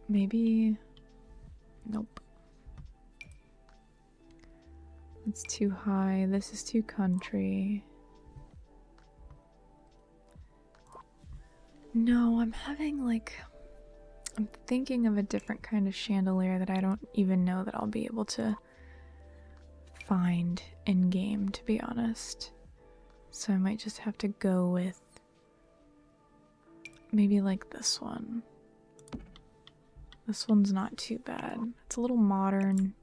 Maybe... Nope. It's too high. This is too country. No, I'm having like... I'm thinking of a different kind of chandelier that I don't even know that I'll be able to find in game, to be honest. So I might just have to go with maybe like this one. This one's not too bad. It's a little modern.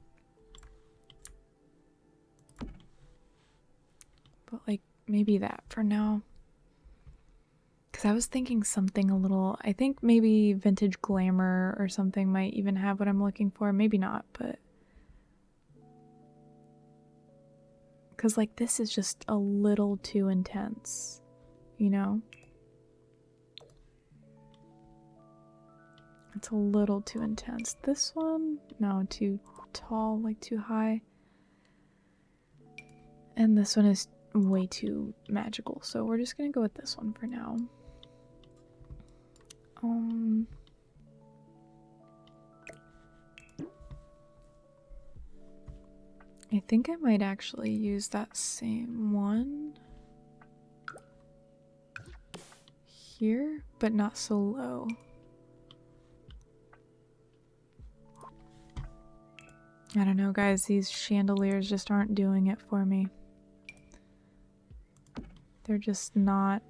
But like maybe that for now. Because I was thinking something a little, I think maybe vintage glamour or something might even have what I'm looking for. Maybe not, but because like this is just a little too intense, you know? It's a little too intense. This one, no, too tall, like too high. And this one is way too magical, so we're just gonna go with this one for now. I think I might actually use that same one here, but not so low. I don't know, guys, these chandeliers just aren't doing it for me. They're just not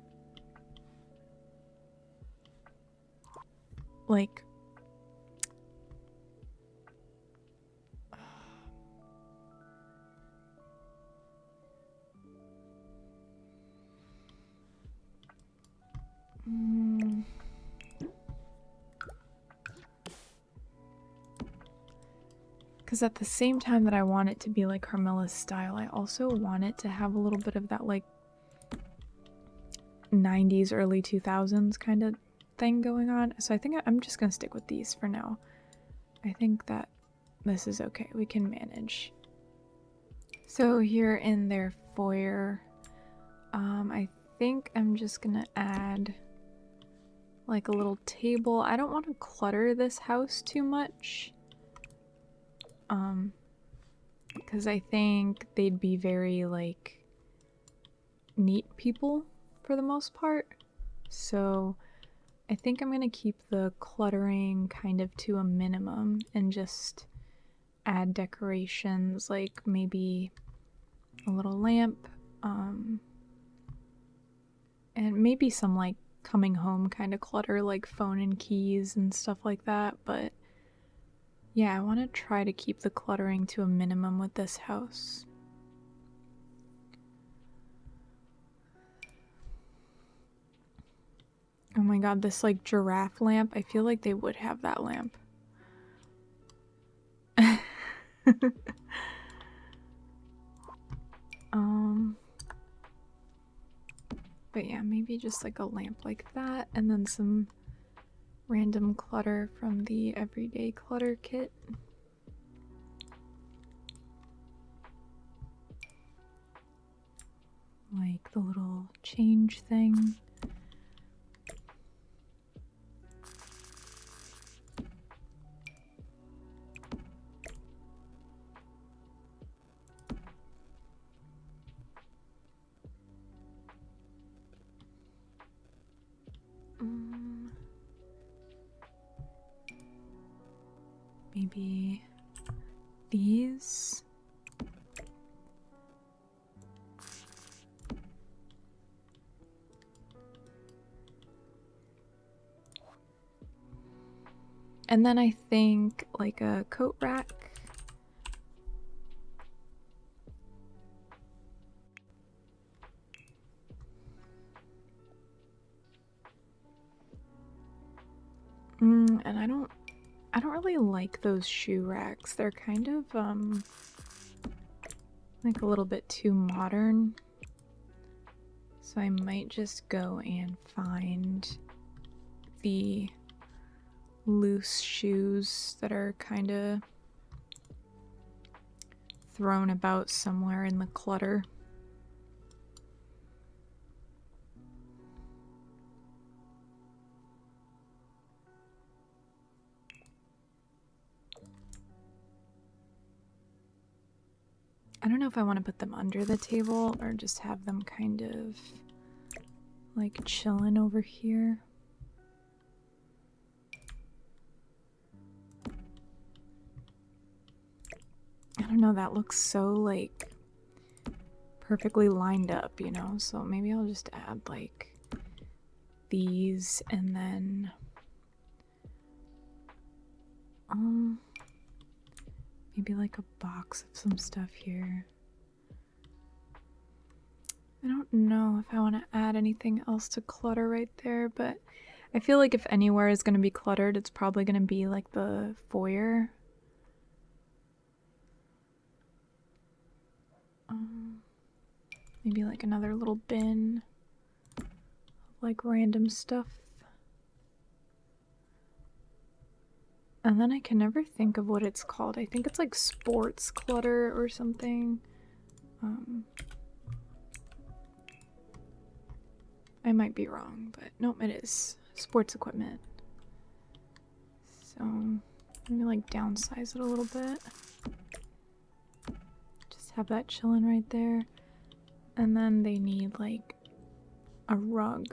like because at the same time that I want it to be like Carmela's style, I also want it to have a little bit of that like 90s, early 2000s kind of thing going on. So I think I'm just gonna stick with these for now. I think that this is okay. We can manage. So here in their foyer, I think I'm just gonna add like a little table. I don't want to clutter this house too much. Because I think they'd be very like neat people for the most part. So I think I'm gonna keep the cluttering kind of to a minimum and just add decorations, like maybe a little lamp, and maybe some like coming home kind of clutter, like phone and keys and stuff like that. But yeah, I want to try to keep the cluttering to a minimum with this house. Oh my god, this like giraffe lamp, I feel like they would have that lamp. But yeah, maybe just like a lamp like that, and then some random clutter from the everyday clutter kit. Like the little change thing. Maybe these. And then I think like a coat rack. And I don't really like those shoe racks. They're kind of like a little bit too modern. So I might just go and find the loose shoes that are kind of thrown about somewhere in the clutter. I don't know if I want to put them under the table or just have them kind of like chilling over here. I don't know, that looks so like perfectly lined up, you know? So maybe I'll just add like these and then maybe like a box of some stuff here. I don't know if I want to add anything else to clutter right there, but I feel like if anywhere is going to be cluttered, it's probably going to be like the foyer. Maybe like another little bin of like random stuff. And then I can never think of what it's called. I think it's like sports clutter or something. I might be wrong, but nope, it is sports equipment. So maybe like downsize it a little bit. have that chilling right there. And then they need like a rug.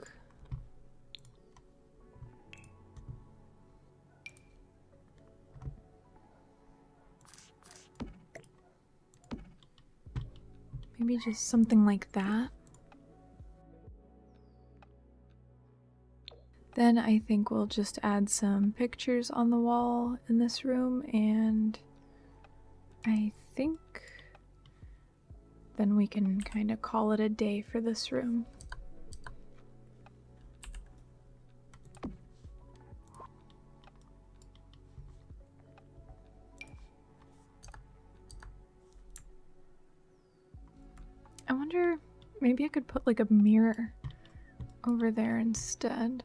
Maybe just something like that. Then I think we'll just add some pictures on the wall in this room, and I think then we can kind of call it a day for this room. I wonder, maybe I could put like a mirror over there instead.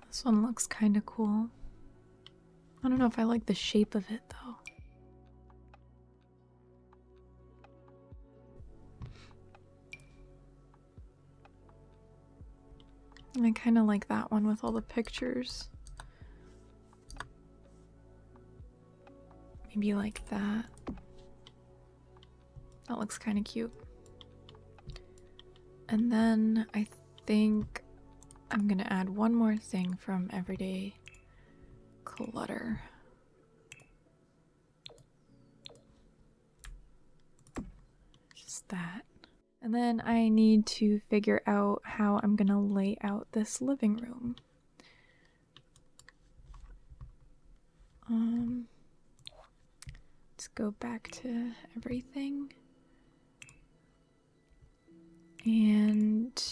This one looks kind of cool. I don't know if I like the shape of it though. I kind of like that one with all the pictures. Maybe like that. That looks kind of cute. And then I think I'm gonna add one more thing from Everyday Clutter. Just that. And then I need to figure out how I'm gonna lay out this living room. Let's go back to everything. And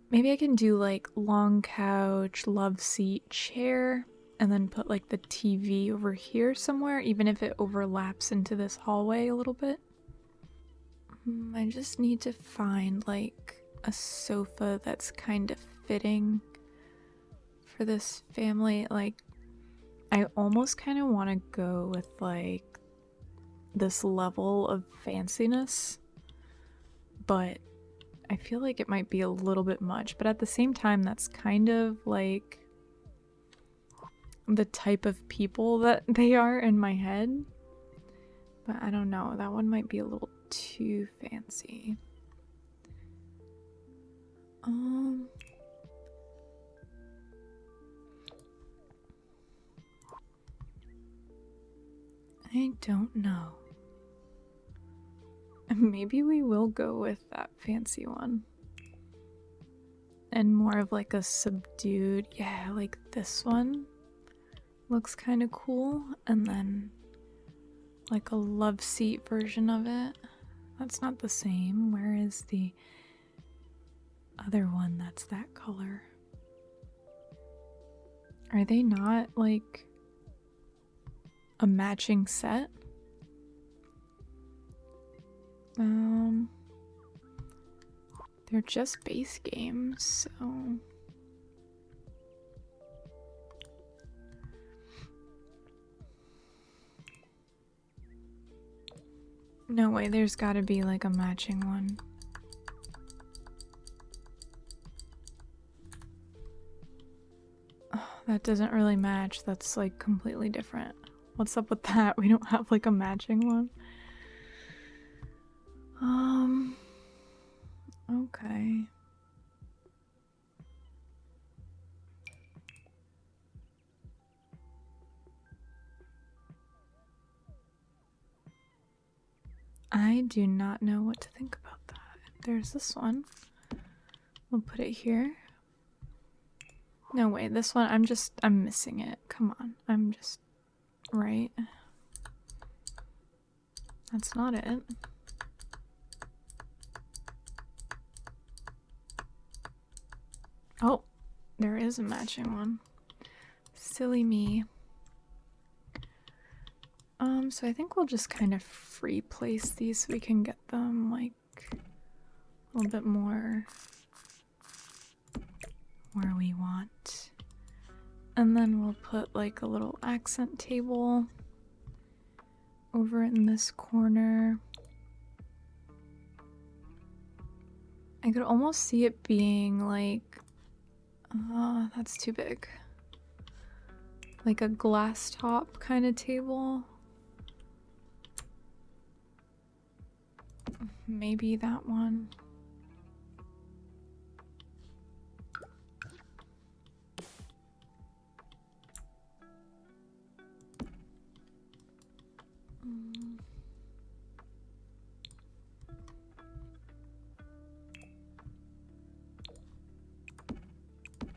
maybe I can do like long couch, love seat, chair, and then put like the TV over here somewhere, even if it overlaps into this hallway a little bit. I just need to find like a sofa that's kind of fitting for this family. Like, I almost kind of want to go with like this level of fanciness, but I feel like it might be a little bit much. But at the same time, that's kind of like the type of people that they are in my head. But I don't know, that one might be a little too fancy. I don't know. Maybe we will go with that fancy one. And more of like a subdued, yeah, like this one looks kind of cool. And then like a love seat version of it. That's not the same. Where is the other one that's that color? Are they not like a matching set? They're just base games, so no way, there's gotta be like a matching one. Oh, that doesn't really match. That's like completely different. What's up with that? We don't have like a matching one. Okay. I do not know what to think about that. There's this one. We'll put it here. No way, this one, I'm missing it. Come on, I'm just, right? That's not it. Oh, there is a matching one. Silly me. So I think we'll just kind of free place these so we can get them like a little bit more where we want. And then we'll put like a little accent table over in this corner. I could almost see it being like, that's too big. Like a glass top kind of table. Maybe that one.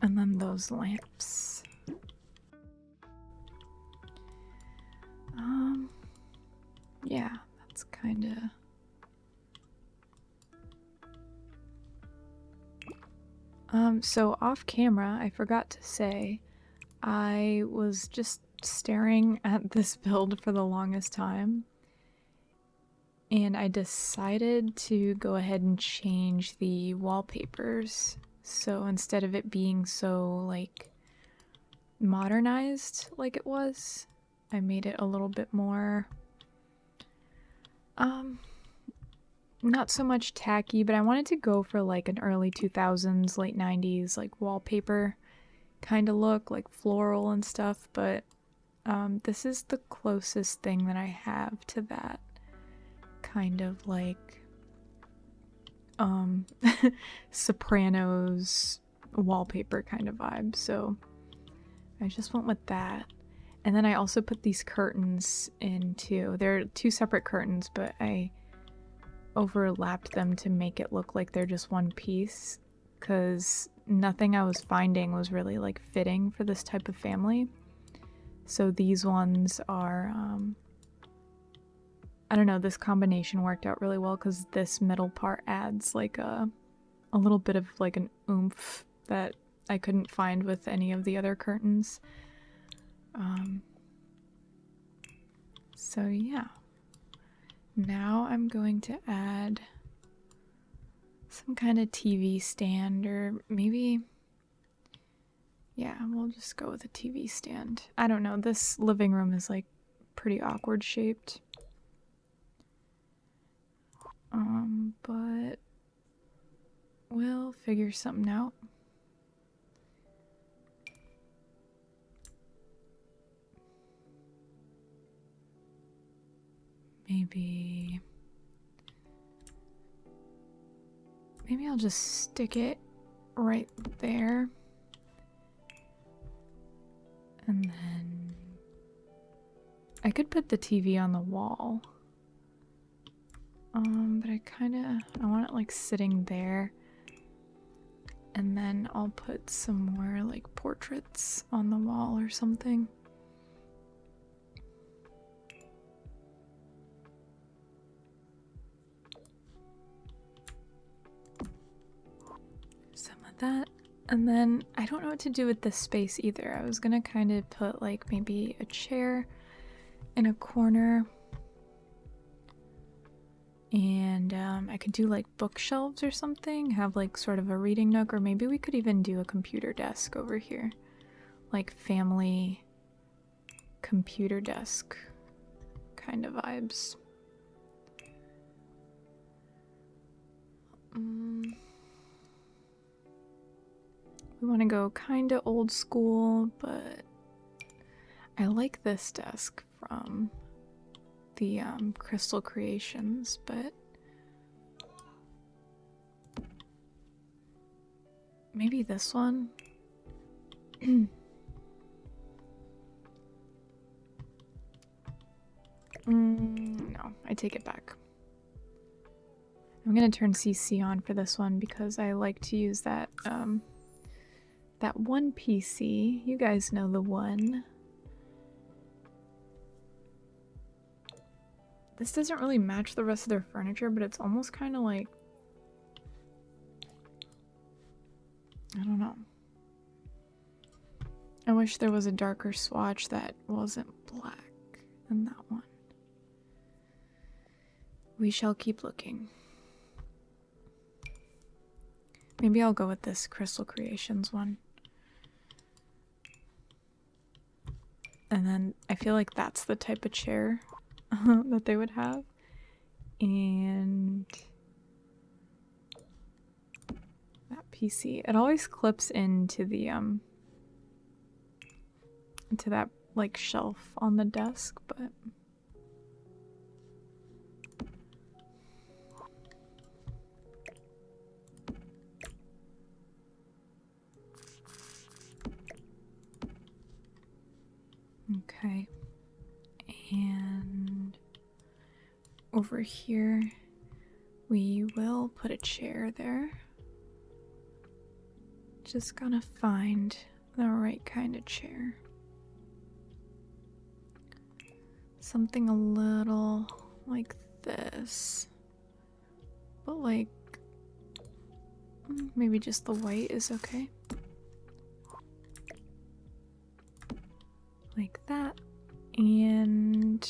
And then those lamps. Yeah, that's kind of... So off camera, I forgot to say, I was just staring at this build for the longest time. And I decided to go ahead and change the wallpapers. So instead of it being so, like, modernized like it was, I made it a little bit more, not so much tacky, but I wanted to go for, like, an early 2000s, late 90s, like, wallpaper kind of look, like floral and stuff, but this is the closest thing that I have to that kind of, like, Sopranos wallpaper kind of vibe, so I just went with that. And then I also put these curtains in too. They're two separate curtains, but I overlapped them to make it look like they're just one piece, because nothing I was finding was really like fitting for this type of family. So these ones are, I don't know, this combination worked out really well because this middle part adds like a little bit of like an oomph that I couldn't find with any of the other curtains. So yeah. Now I'm going to add some kind of TV stand, or maybe, yeah, we'll just go with a TV stand. I don't know, this living room is like pretty awkward shaped. But we'll figure something out. Maybe I'll just stick it right there. And then I could put the TV on the wall. But I want it like sitting there. And then I'll put some more like portraits on the wall or something. Some of that. And then I don't know what to do with this space either. I was gonna kind of put like maybe a chair in a corner. And I could do like bookshelves or something, have like sort of a reading nook, or maybe we could even do a computer desk over here. Like family computer desk kind of vibes. We want to go kind of old school, but I like this desk from the Crystal Creations, but maybe this one. No, I take it back. I'm gonna turn CC on for this one because I like to use that that one PC. You guys know the one. This doesn't really match the rest of their furniture, but it's almost kind of like, I don't know. I wish there was a darker swatch that wasn't black in that one. We shall keep looking. Maybe I'll go with this Crystal Creations one. And then I feel like that's the type of chair that they would have. And that PC, it always clips into the into that like shelf on the desk, but okay. And over here we will put a chair there. Just gotta find the right kind of chair. Something a little like this. But like, maybe just the white is okay. Like that. And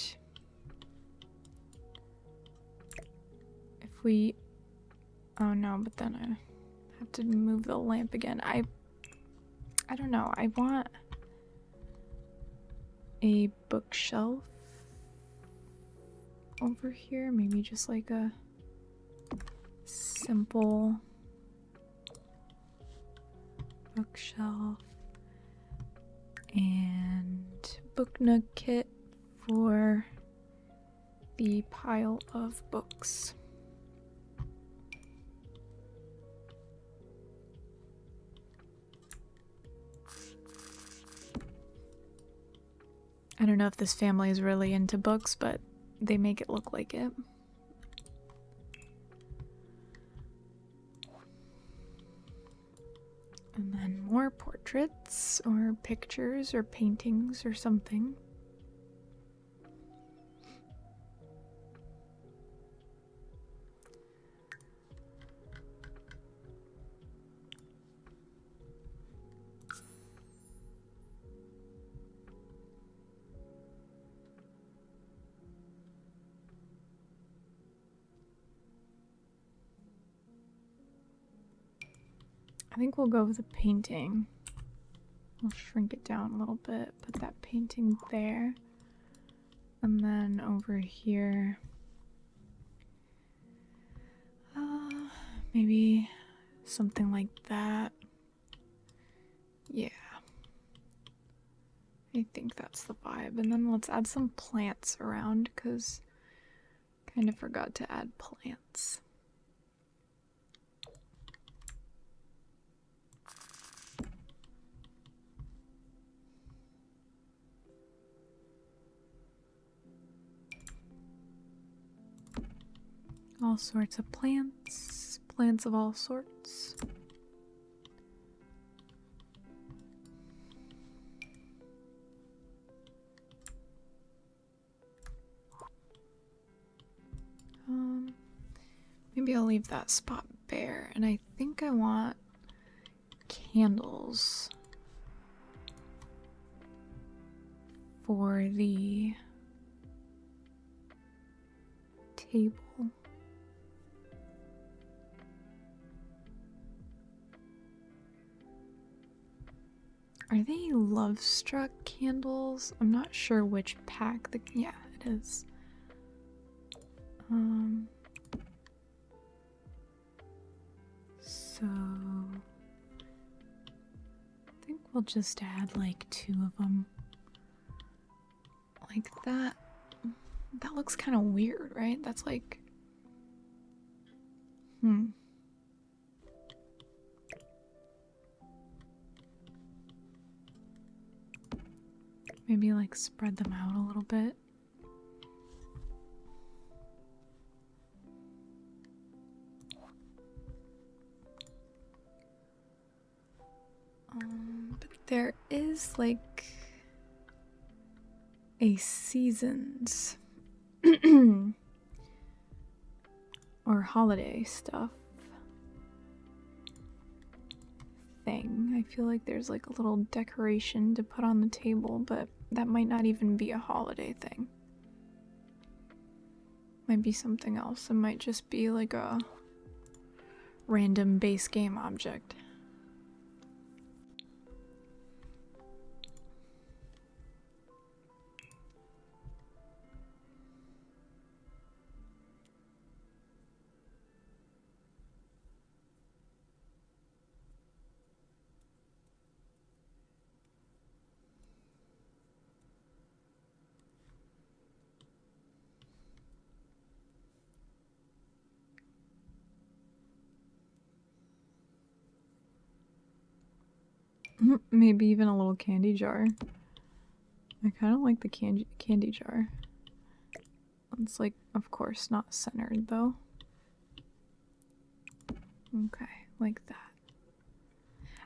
if we, oh no, but then I have to move the lamp again. I don't know. I want a bookshelf over here. Maybe just like a simple bookshelf and book nook kit for the pile of books. I don't know if this family is really into books, but they make it look like it. And then more portraits or pictures or paintings or something. I think we'll go with a painting. We'll shrink it down a little bit, put that painting there. And then over here, maybe something like that. Yeah. I think that's the vibe. And then let's add some plants around, because kind of forgot to add plants. All sorts of plants, plants of all sorts. Maybe I'll leave that spot bare, and I think I want candles for the table. Are they Lovestruck candles? I'm not sure which pack. Yeah, it is. So I think we'll just add like 2 of them. Like that. That looks kind of weird, right? That's like, maybe like spread them out a little bit. But there is like a seasons or holiday stuff thing. I feel like there's like a little decoration to put on the table, but that might not even be a holiday thing. Might be something else. It might just be like a random base game object. Maybe even a little candy jar. I kind of like the candy jar. It's like, of course, not centered though. Okay, like that.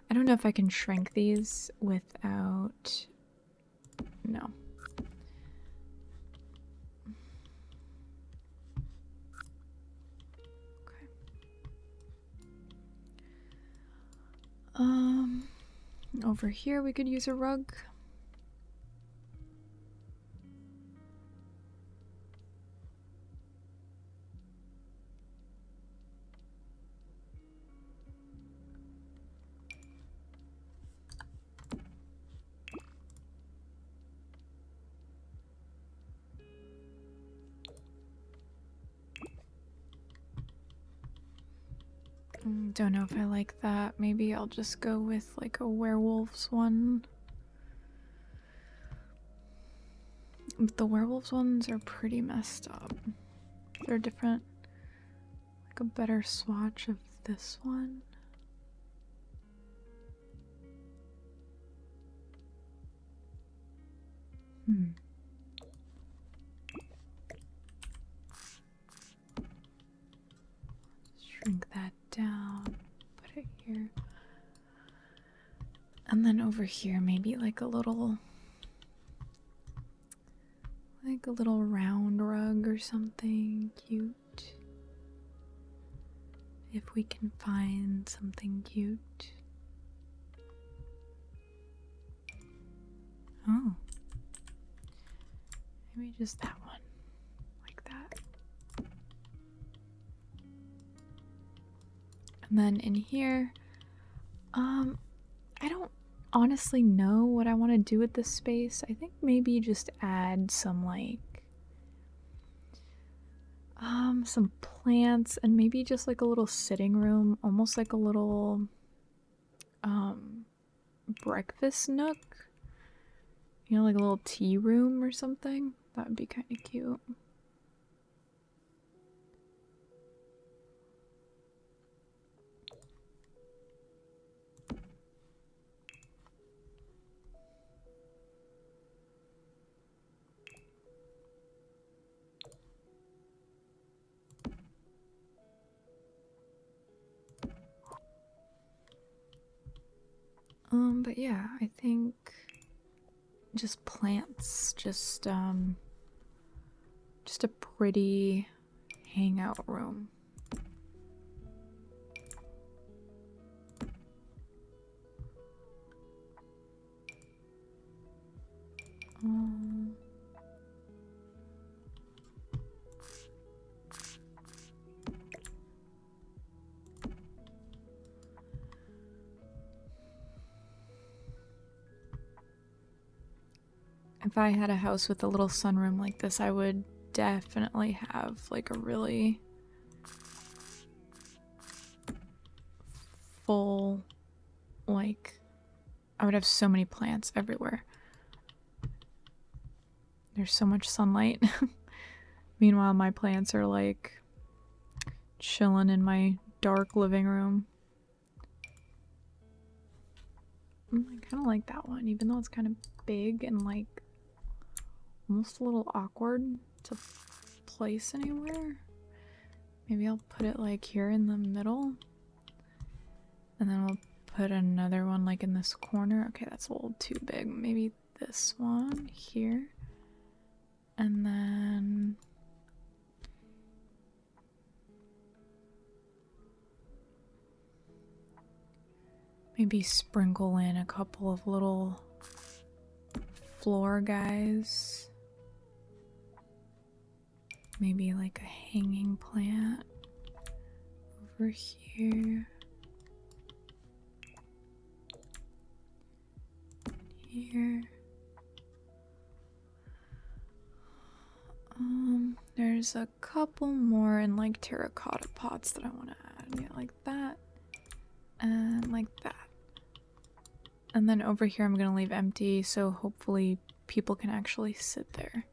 I don't know if I can shrink these without... No. Okay. Over here we could use a rug. Don't know if I like that. Maybe I'll just go with like a werewolves one. But the werewolves ones are pretty messed up. They're different. Like a better swatch of this one. Shrink that down. Put it here. And then over here, maybe like a little round rug or something cute. If we can find something cute. Oh. Maybe just that one. Like that. And then in here, I don't honestly know what I want to do with this space. I think maybe just add some like some plants and maybe just like a little sitting room, almost like a little breakfast nook. You know, like a little tea room or something. That would be kind of cute. But yeah, I think just plants, just a pretty hangout room. If I had a house with a little sunroom like this, I would definitely have like a really full, like, I would have so many plants everywhere. There's so much sunlight. Meanwhile, my plants are like chilling in my dark living room. I kind of like that one, even though it's kind of big and like almost a little awkward to place anywhere. Maybe I'll put it like here in the middle. And then we'll put another one like in this corner. Okay, that's a little too big. Maybe this one here. And then maybe sprinkle in a couple of little floor guys. Maybe like a hanging plant over here. Here. There's a couple more in like terracotta pots that I want to add. Yeah, like that. And like that. And then over here I'm going to leave empty, so hopefully people can actually sit there.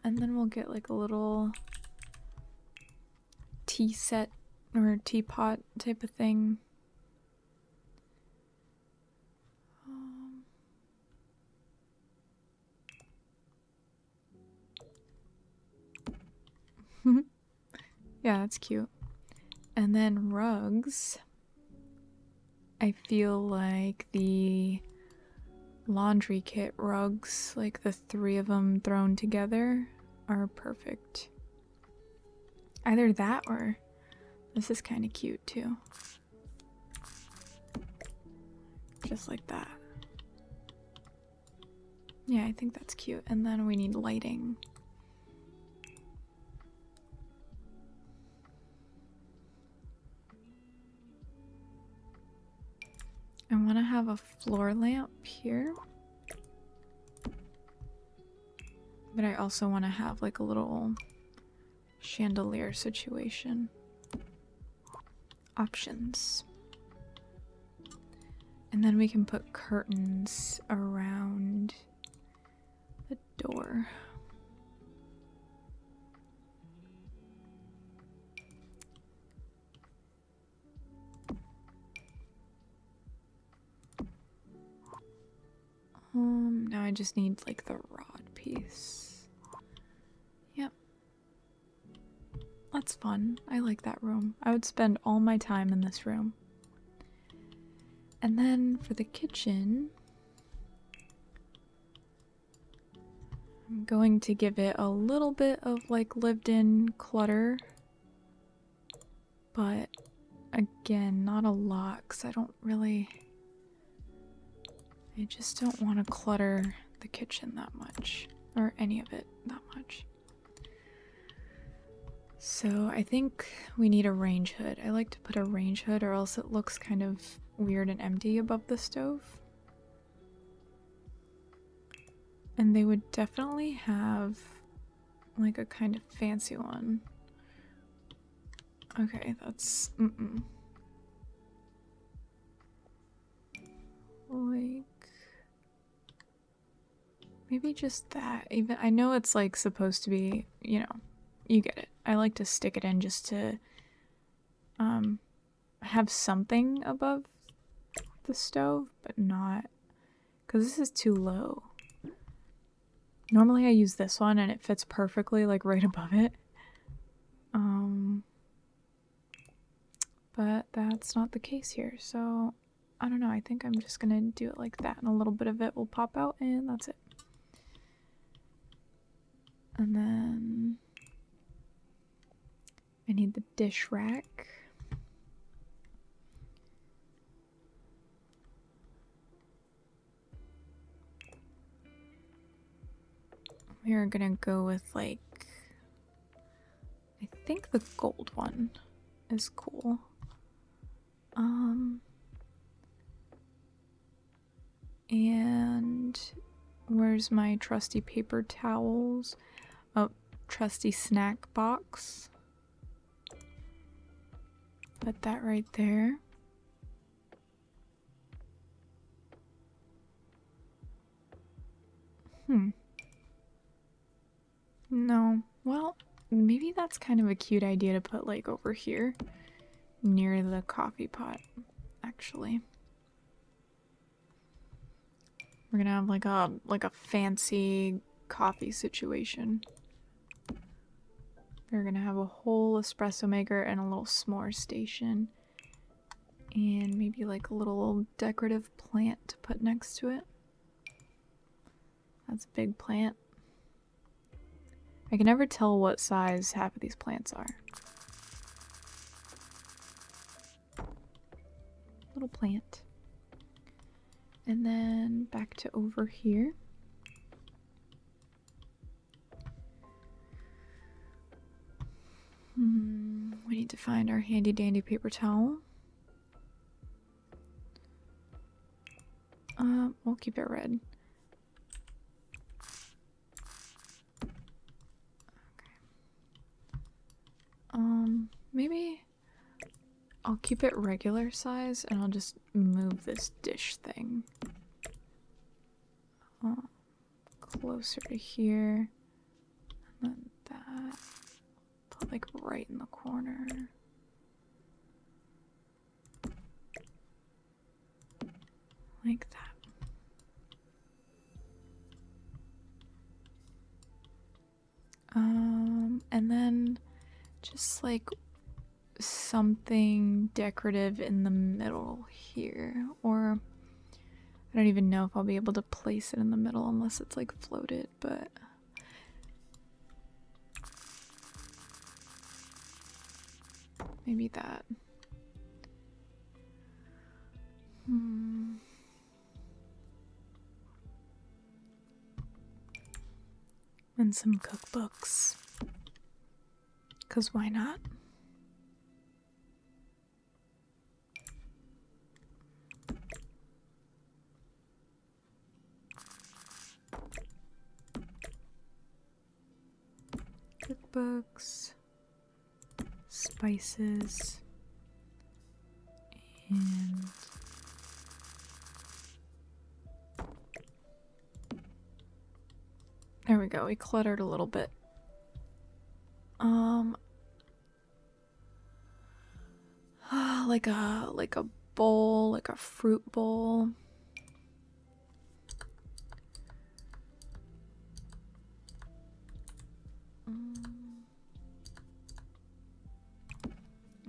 And then we'll get like a little tea set or teapot type of thing. that's cute. And then rugs. I feel like the laundry kit rugs, like the 3 of them thrown together, are perfect. Either that or this is kind of cute too. Just like that. Yeah, I think that's cute. And then we need lighting. I want to have a floor lamp here. But I also want to have like a little chandelier situation. Options. And then we can put curtains around the door. Now I just need like the rod piece. Yep. That's fun. I like that room. I would spend all my time in this room. And then for the kitchen, I'm going to give it a little bit of like lived-in clutter. But again, not a lot, because I just don't want to clutter the kitchen that much, or any of it that much. So I think we need a range hood. I like to put a range hood or else it looks kind of weird and empty above the stove. And they would definitely have like a kind of fancy one. Okay, that's like maybe just that. Even I know it's like supposed to be, you know, you get it. I like to stick it in just to have something above the stove, but not because this is too low. Normally I use this one and it fits perfectly like right above it. But that's not the case here, so I don't know. I think I'm just gonna do it like that and a little bit of it will pop out and that's it. And then I need the dish rack. We are gonna go with like, I think the gold one is cool. And where's my trusty paper towels? Oh, trusty snack box. Put that right there. No. Well, maybe that's kind of a cute idea to put like over here near the coffee pot, actually. We're gonna have like a fancy coffee situation. We're gonna have a whole espresso maker and a little s'more station. And maybe like a little decorative plant to put next to it. That's a big plant. I can never tell what size half of these plants are. Little plant. And then back to over here. We need to find our handy dandy paper towel. We'll keep it red. Okay. Maybe I'll keep it regular size and I'll just move this dish thing closer to here. And then that. Put like right in the corner. Like that. And then just like something decorative in the middle here, or I don't even know if I'll be able to place it in the middle unless it's like floated, but maybe that. And some cookbooks. 'Cause why not? Cookbooks, spices, and there we go. We cluttered a little bit. Like a bowl, like a fruit bowl.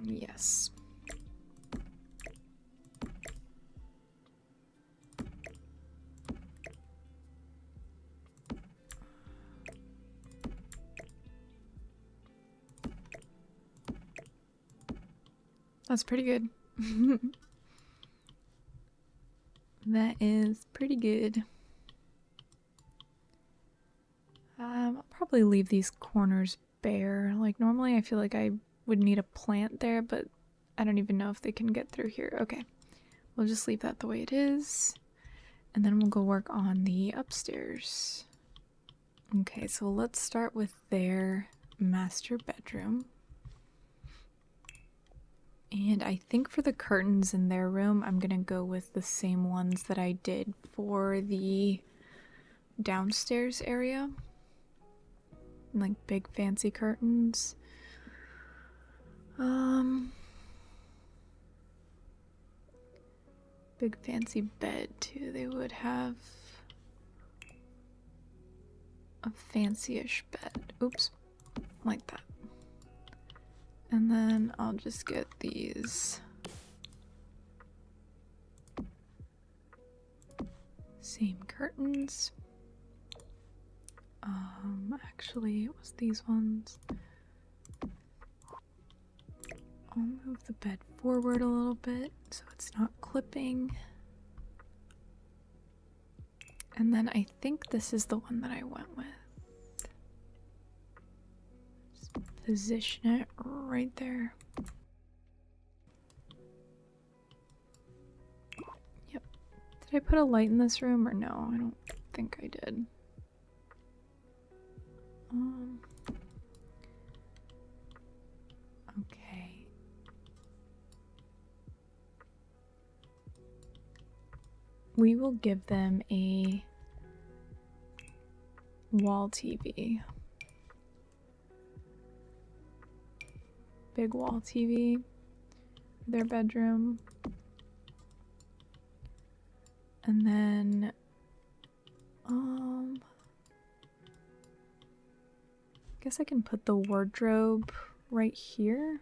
Yes. That's pretty good. That is pretty good. I'll probably leave these corners bare. Like, normally I feel like I would need a plant there, but I don't even know if they can get through here. Okay, we'll just leave that the way it is. And then we'll go work on the upstairs. Okay, so let's start with their master bedroom. And I think for the curtains in their room, I'm gonna go with the same ones that I did for the downstairs area. Like big fancy curtains. Big fancy bed too. They would have a fancy-ish bed. Oops. Like that. And then I'll just get these same curtains. Actually, it was these ones. I'll move the bed forward a little bit so it's not clipping. And then I think this is the one that I went with. Just position it right there. Yep. Did I put a light in this room or no? I don't think I did. Okay. We will give them a wall TV. Big wall TV. Their bedroom. And then I guess I can put the wardrobe right here.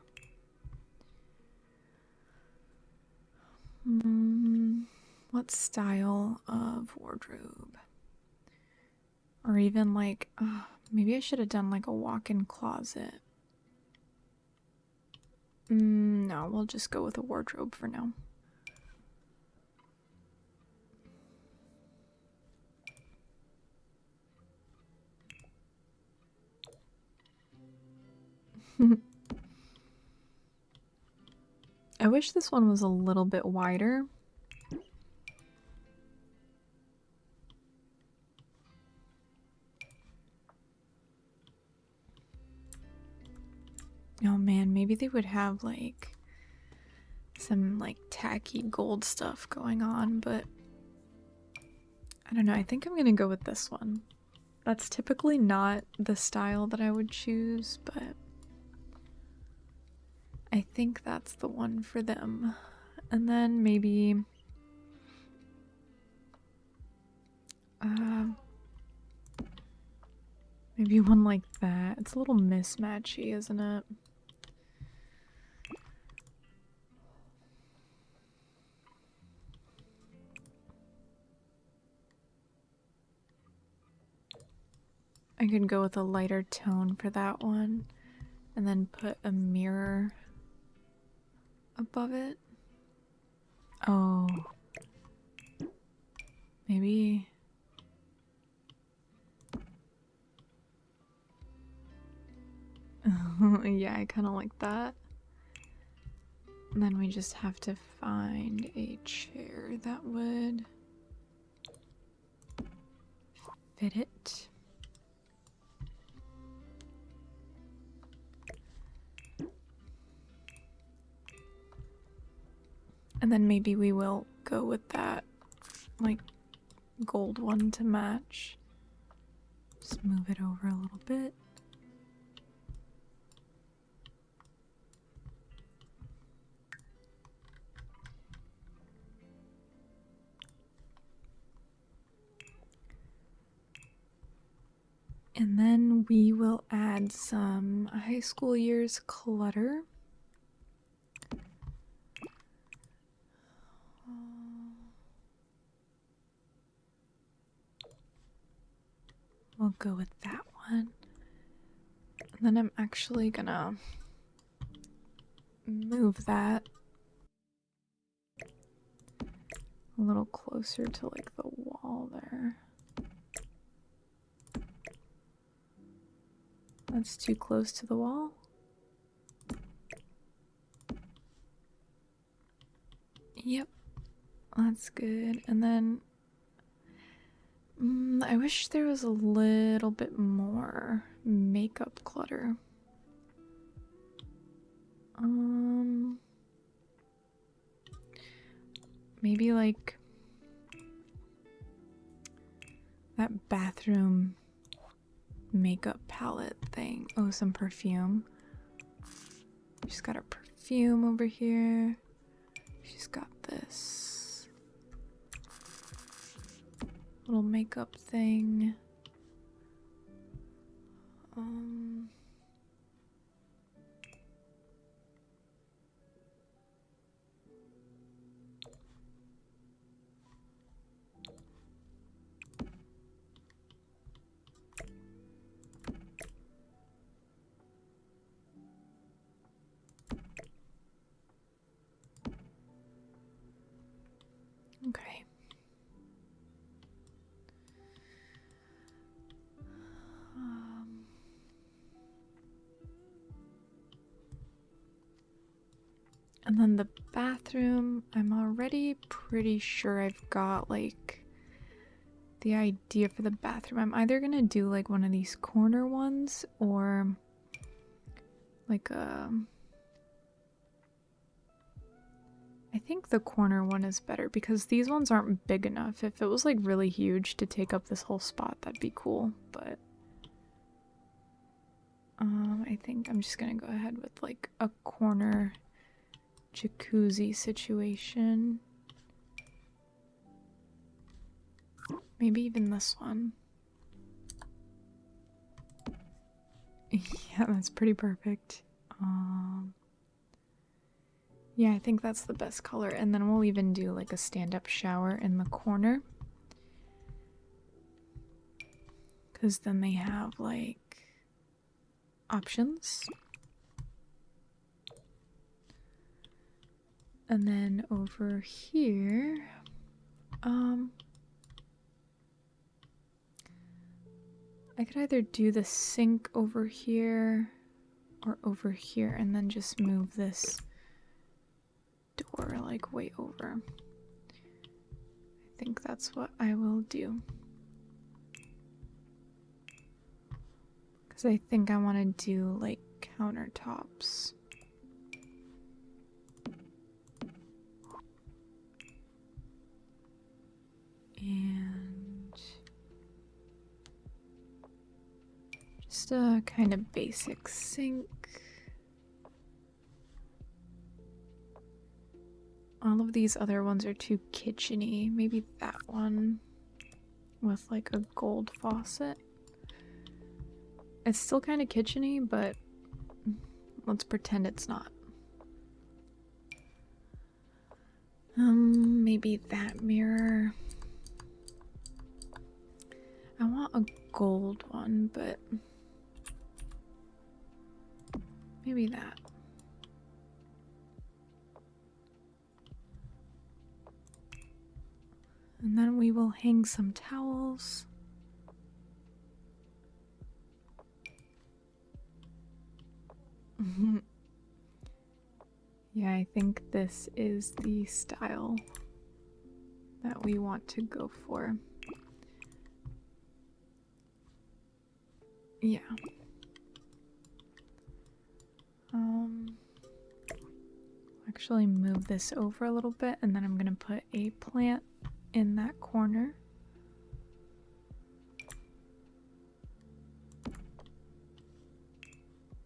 What style of wardrobe? Or even like, maybe I should have done like a walk-in closet. No, we'll just go with a wardrobe for now. I wish this one was a little bit wider. Oh man, maybe they would have like some like tacky gold stuff going on, but I don't know. I think I'm gonna go with this one. That's typically not the style that I would choose, but I think that's the one for them. And then maybe maybe one like that. It's a little mismatchy, isn't it? I could go with a lighter tone for that one and then put a mirror above it. Oh. Maybe. Yeah, I kind of like that. And then we just have to find a chair that would fit it. And then maybe we will go with that, like, gold one to match. Just move it over a little bit. And then we will add some high school years clutter. We'll go with that one. And then I'm actually gonna move that a little closer to like the wall there. That's too close to the wall. Yep, that's good. And then I wish there was a little bit more makeup clutter. Maybe like that bathroom makeup palette thing. Oh, some perfume. She's got her perfume over here. She's got this little makeup thing. Okay. And then the bathroom, I'm already pretty sure I've got like the idea for the bathroom. I'm either gonna do like one of these corner ones or like I think the corner one is better because these ones aren't big enough. If it was like really huge to take up this whole spot, that'd be cool, but I think I'm just gonna go ahead with like a corner jacuzzi situation. Maybe even this one. Yeah, that's pretty perfect. Yeah, I think that's the best color. And then we'll even do like a stand-up shower in the corner. Because then they have like options. And then over here, I could either do the sink over here or over here and then just move this door like way over. I think that's what I will do. Because I think I want to do like countertops. And just a kind of basic sink. All of these other ones are too kitchen-y. Maybe that one with like a gold faucet. It's still kind of kitchen-y, but let's pretend it's not. Maybe that mirror. I want a gold one, but maybe that. And then we will hang some towels. Yeah, I think this is the style that we want to go for. Yeah. Actually move this over a little bit, and then I'm gonna put a plant in that corner.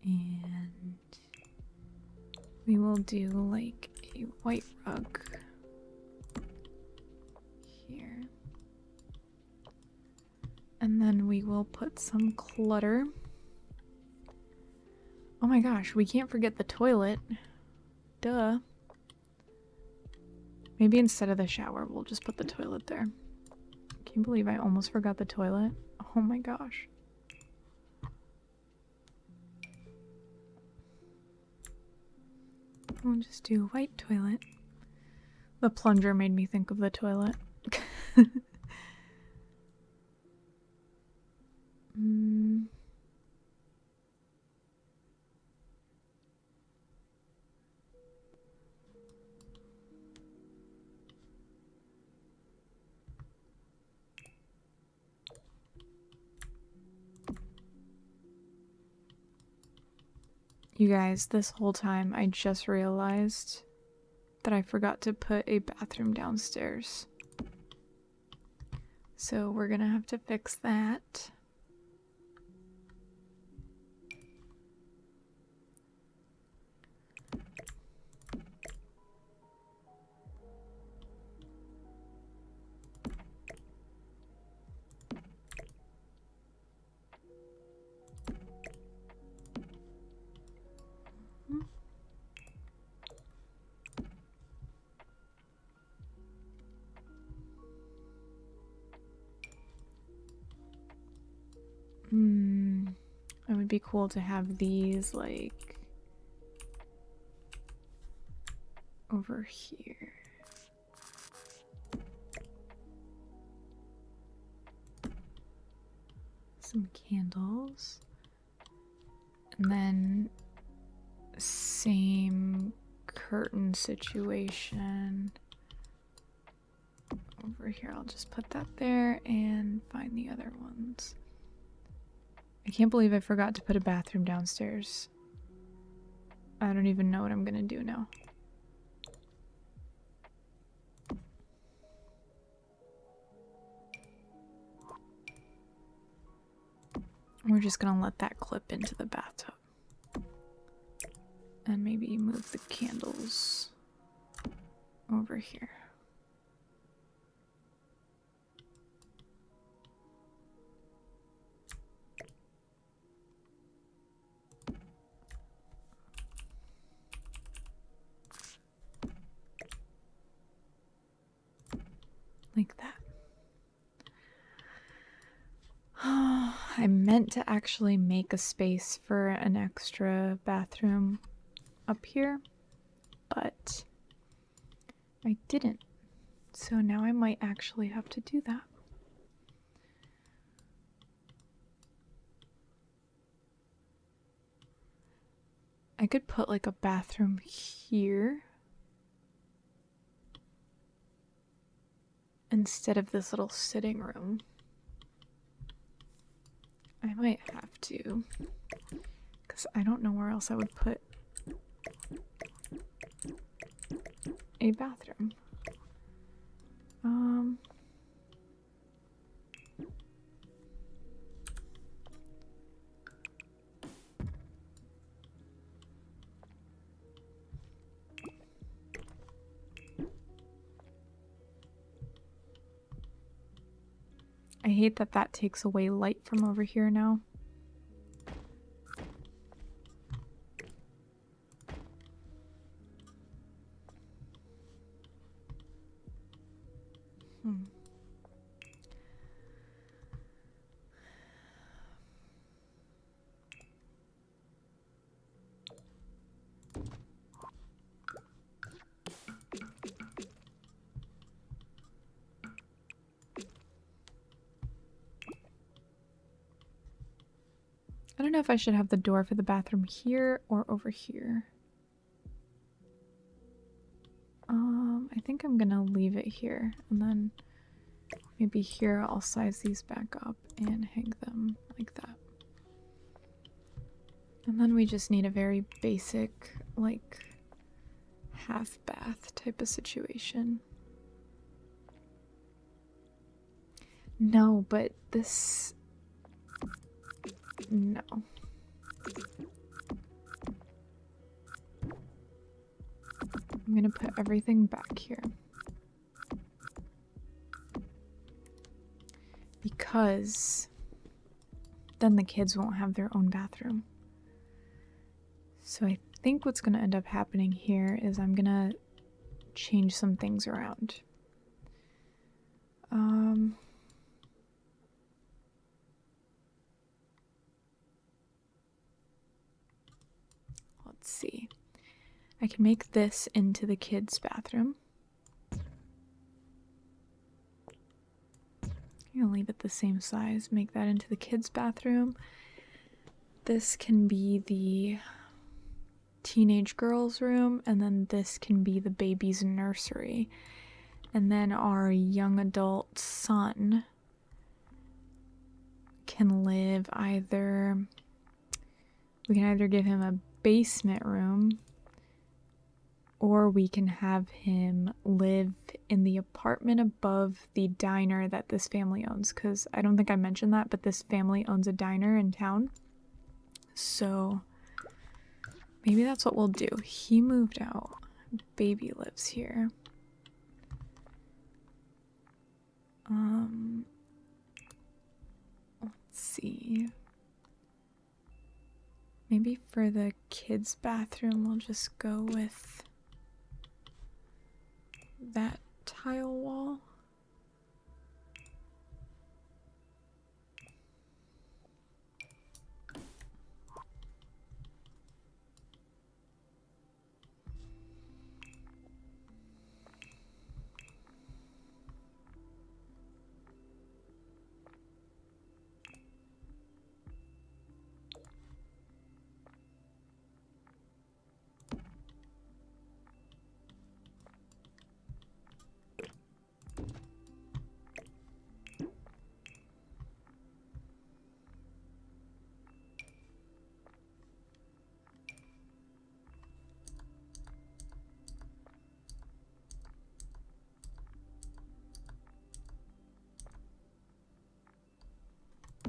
And we will do like a white rug here. And then we will put some clutter. Oh my gosh, we can't forget the toilet. Duh. Maybe instead of the shower, we'll just put the toilet there. Can't believe I almost forgot the toilet. Oh my gosh. We'll just do white toilet. The plunger made me think of the toilet. You guys, this whole time I just realized that I forgot to put a bathroom downstairs. So we're gonna have to fix that. It would be cool to have these like over here. Some candles. And then same curtain situation. Over here, I'll just put that there and find the other ones. I can't believe I forgot to put a bathroom downstairs. I don't even know what I'm gonna do now. We're just gonna let that clip into the bathtub. And maybe move the candles over here. Like that. I meant to actually make a space for an extra bathroom up here, but I didn't. So now I might actually have to do that. I could put like a bathroom here instead of this little sitting room. I might have to, because I don't know where else I would put a bathroom. I hate that that takes away light from over here now. know if I should have the door for the bathroom here or over here. I think I'm gonna leave it here, and then maybe here I'll size these back up and hang them like that. And then we just need a very basic, like, half bath type of situation. No, but this... No. I'm gonna put everything back here. Because then the kids won't have their own bathroom. So I think what's gonna end up happening here is I'm gonna change some things around. Let's see. I can make this into the kids' bathroom. I'm gonna leave it the same size, make that into the kids' bathroom. This can be the teenage girls' room, and then this can be the baby's nursery. And then our young adult son can live either... We can either give him a basement room, or we can have him live in the apartment above the diner that this family owns, because I don't think I mentioned that, but this family owns a diner in town. So maybe that's what we'll do. He moved out. Baby lives here. Let's see. Maybe for the kids' bathroom, we'll just go with that tile wall.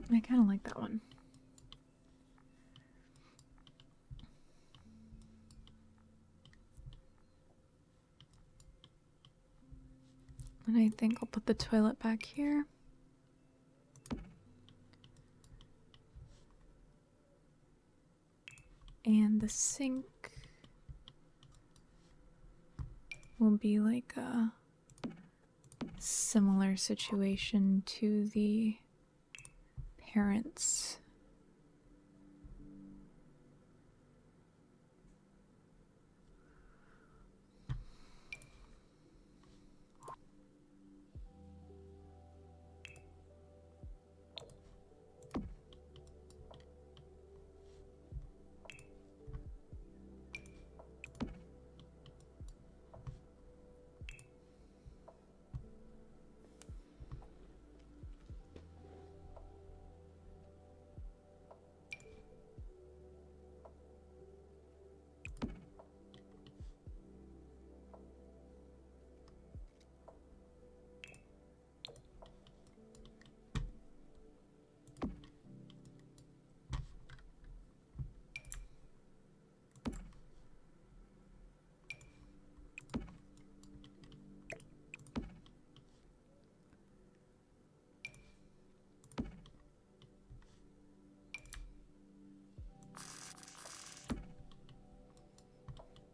I kind of like that one. And I think I'll put the toilet back here. And the sink will be like a similar situation to the parents.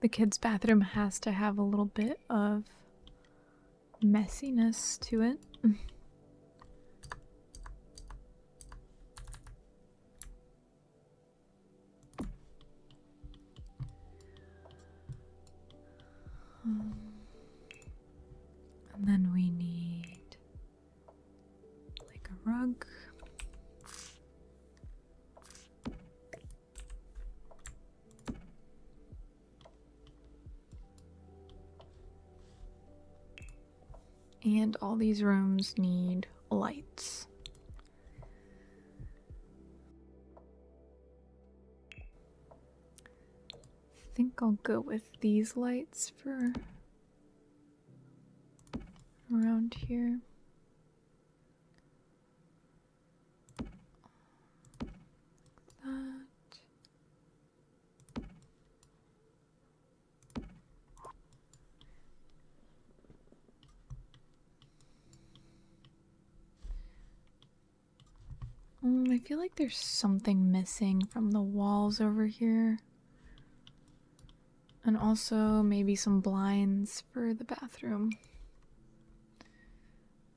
The kids' bathroom has to have a little bit of messiness to it. And then we need like a rug. And all these rooms need lights. I think I'll go with these lights for around here. That. I feel like there's something missing from the walls over here. And also maybe some blinds for the bathroom.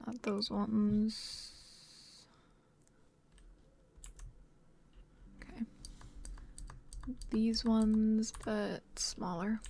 Not those ones. Okay. These ones, but smaller.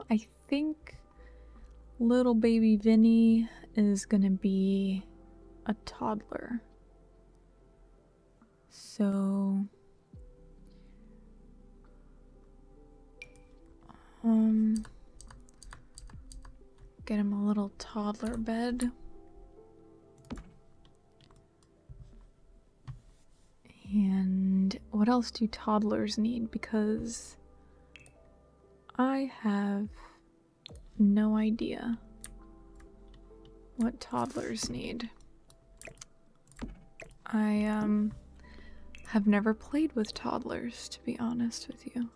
I think little baby Vinny is gonna be a toddler. So, get him a little toddler bed. And what else do toddlers need? Because I have no idea what toddlers need. I have never played with toddlers, to be honest with you.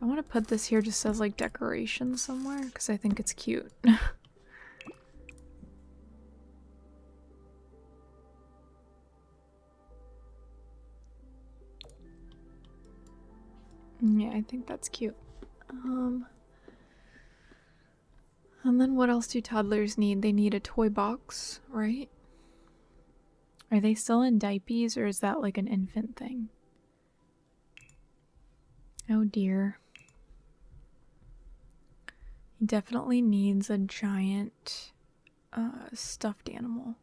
I want to put this here just as like decoration somewhere because I think it's cute. Yeah, I think that's cute. And then what else do toddlers need? They need a toy box, right? Are they still in diapers or is that like an infant thing? Oh dear. He definitely needs a giant stuffed animal.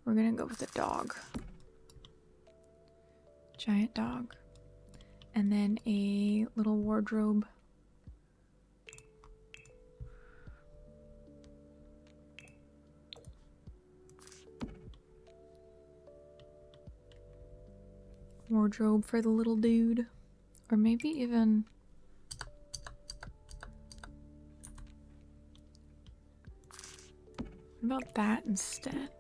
We're gonna go with a dog. Giant dog. And then a little wardrobe. Wardrobe for the little dude. Or maybe even... What about that instead?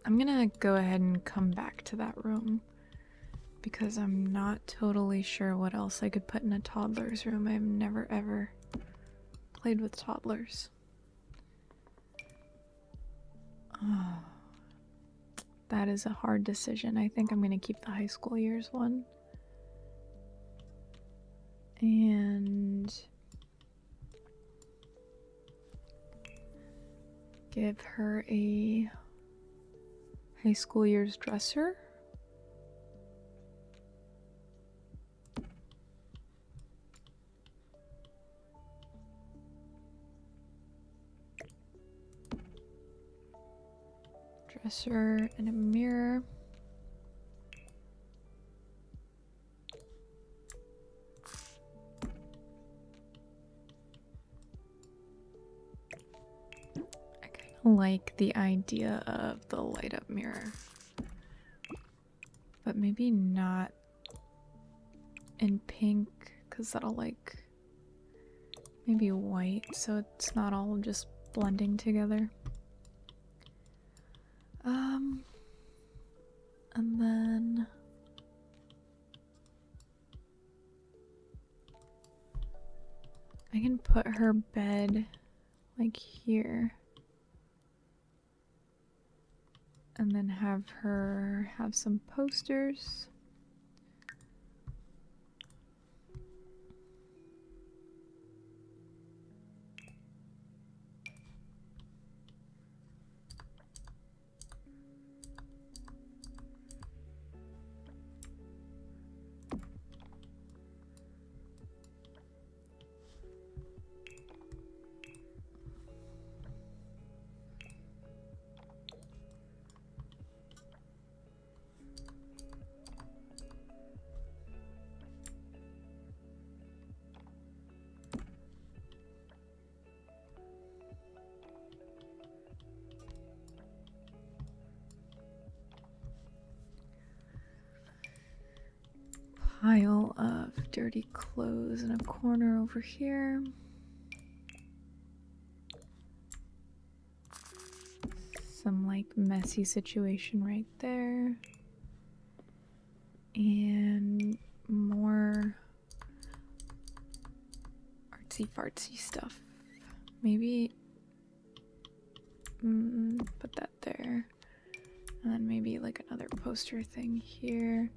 I'm gonna go ahead and come back to that room because I'm not totally sure what else I could put in a toddler's room. I've never ever played with toddlers. Oh, that is a hard decision. I think I'm gonna keep the high school years one. And give her a high school years dresser. Dresser and a mirror. I kind of like the idea of the light up mirror, but maybe not in pink because that'll like maybe white so it's not all just blending together. And then I can put her bed like here. And then have her have some posters. Pile of dirty clothes in a corner over here. Some like messy situation right there. And more artsy fartsy stuff. Maybe put that there. And then maybe like another poster thing here.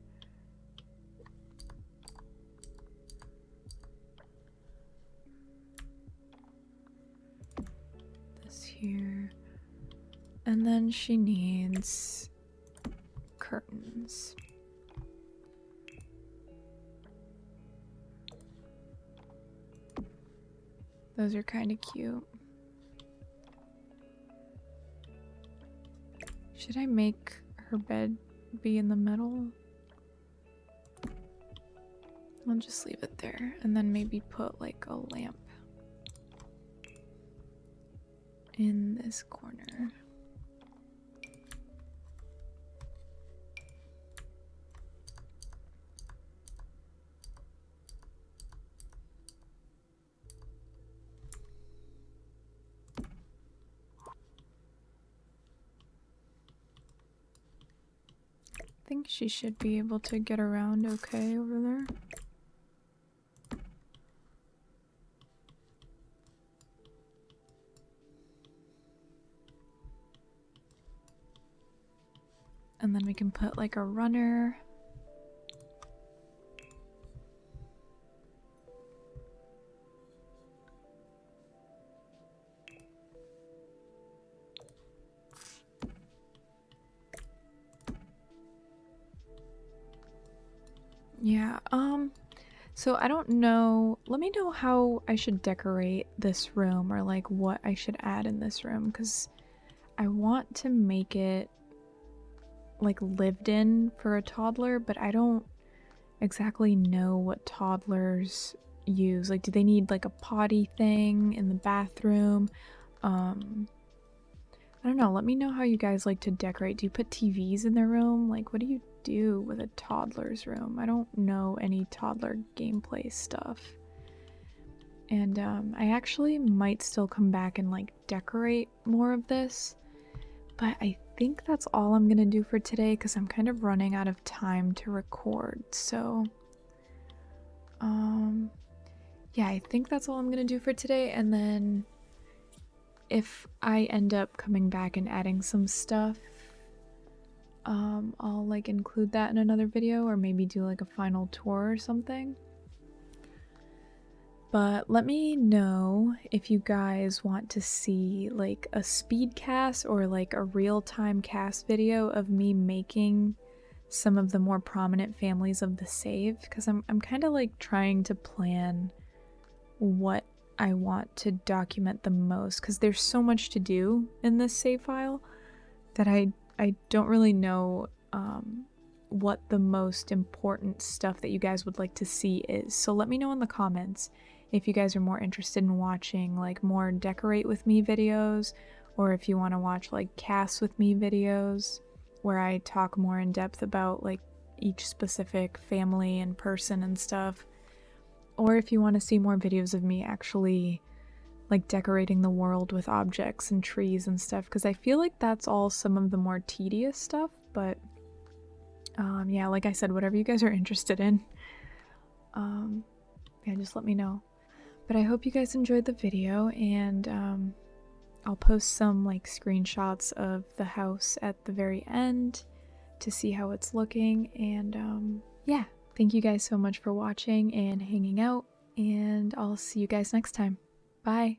Here, and then she needs curtains. Those are kind of cute. Should I make her bed be in the middle? I'll just leave it there, and then maybe put like a lamp in this corner. I think she should be able to get around okay over there. And then we can put like a runner. Yeah, so I don't know. Let me know how I should decorate this room, or like what I should add in this room, because I want to make it like lived in for a toddler, but I don't exactly know what toddlers use. Like, do they need like a potty thing in the bathroom? I don't know. Let me know how you guys like to decorate. Do you put TVs in their room? Like, what do you do with a toddler's room? I don't know any toddler gameplay stuff. And I actually might still come back and like decorate more of this, but I think that's all I'm gonna do for today because I'm kind of running out of time to record. So yeah, I think that's all I'm gonna do for today, and then if I end up coming back and adding some stuff, I'll like include that in another video, or maybe do like a final tour or something. But let me know if you guys want to see like a speed cast or like a real-time cast video of me making some of the more prominent families of the save, because I'm kind of like trying to plan what I want to document the most, because there's so much to do in this save file that I don't really know what the most important stuff that you guys would like to see is. So let me know in the comments if you guys are more interested in watching like more decorate with me videos, or if you want to watch like cast with me videos where I talk more in depth about like each specific family and person and stuff, or if you want to see more videos of me actually like decorating the world with objects and trees and stuff, because I feel like that's all some of the more tedious stuff. But yeah, like I said, whatever you guys are interested in, yeah, just let me know. But I hope you guys enjoyed the video, and I'll post some like screenshots of the house at the very end to see how it's looking. And yeah, thank you guys so much for watching and hanging out, and I'll see you guys next time. Bye!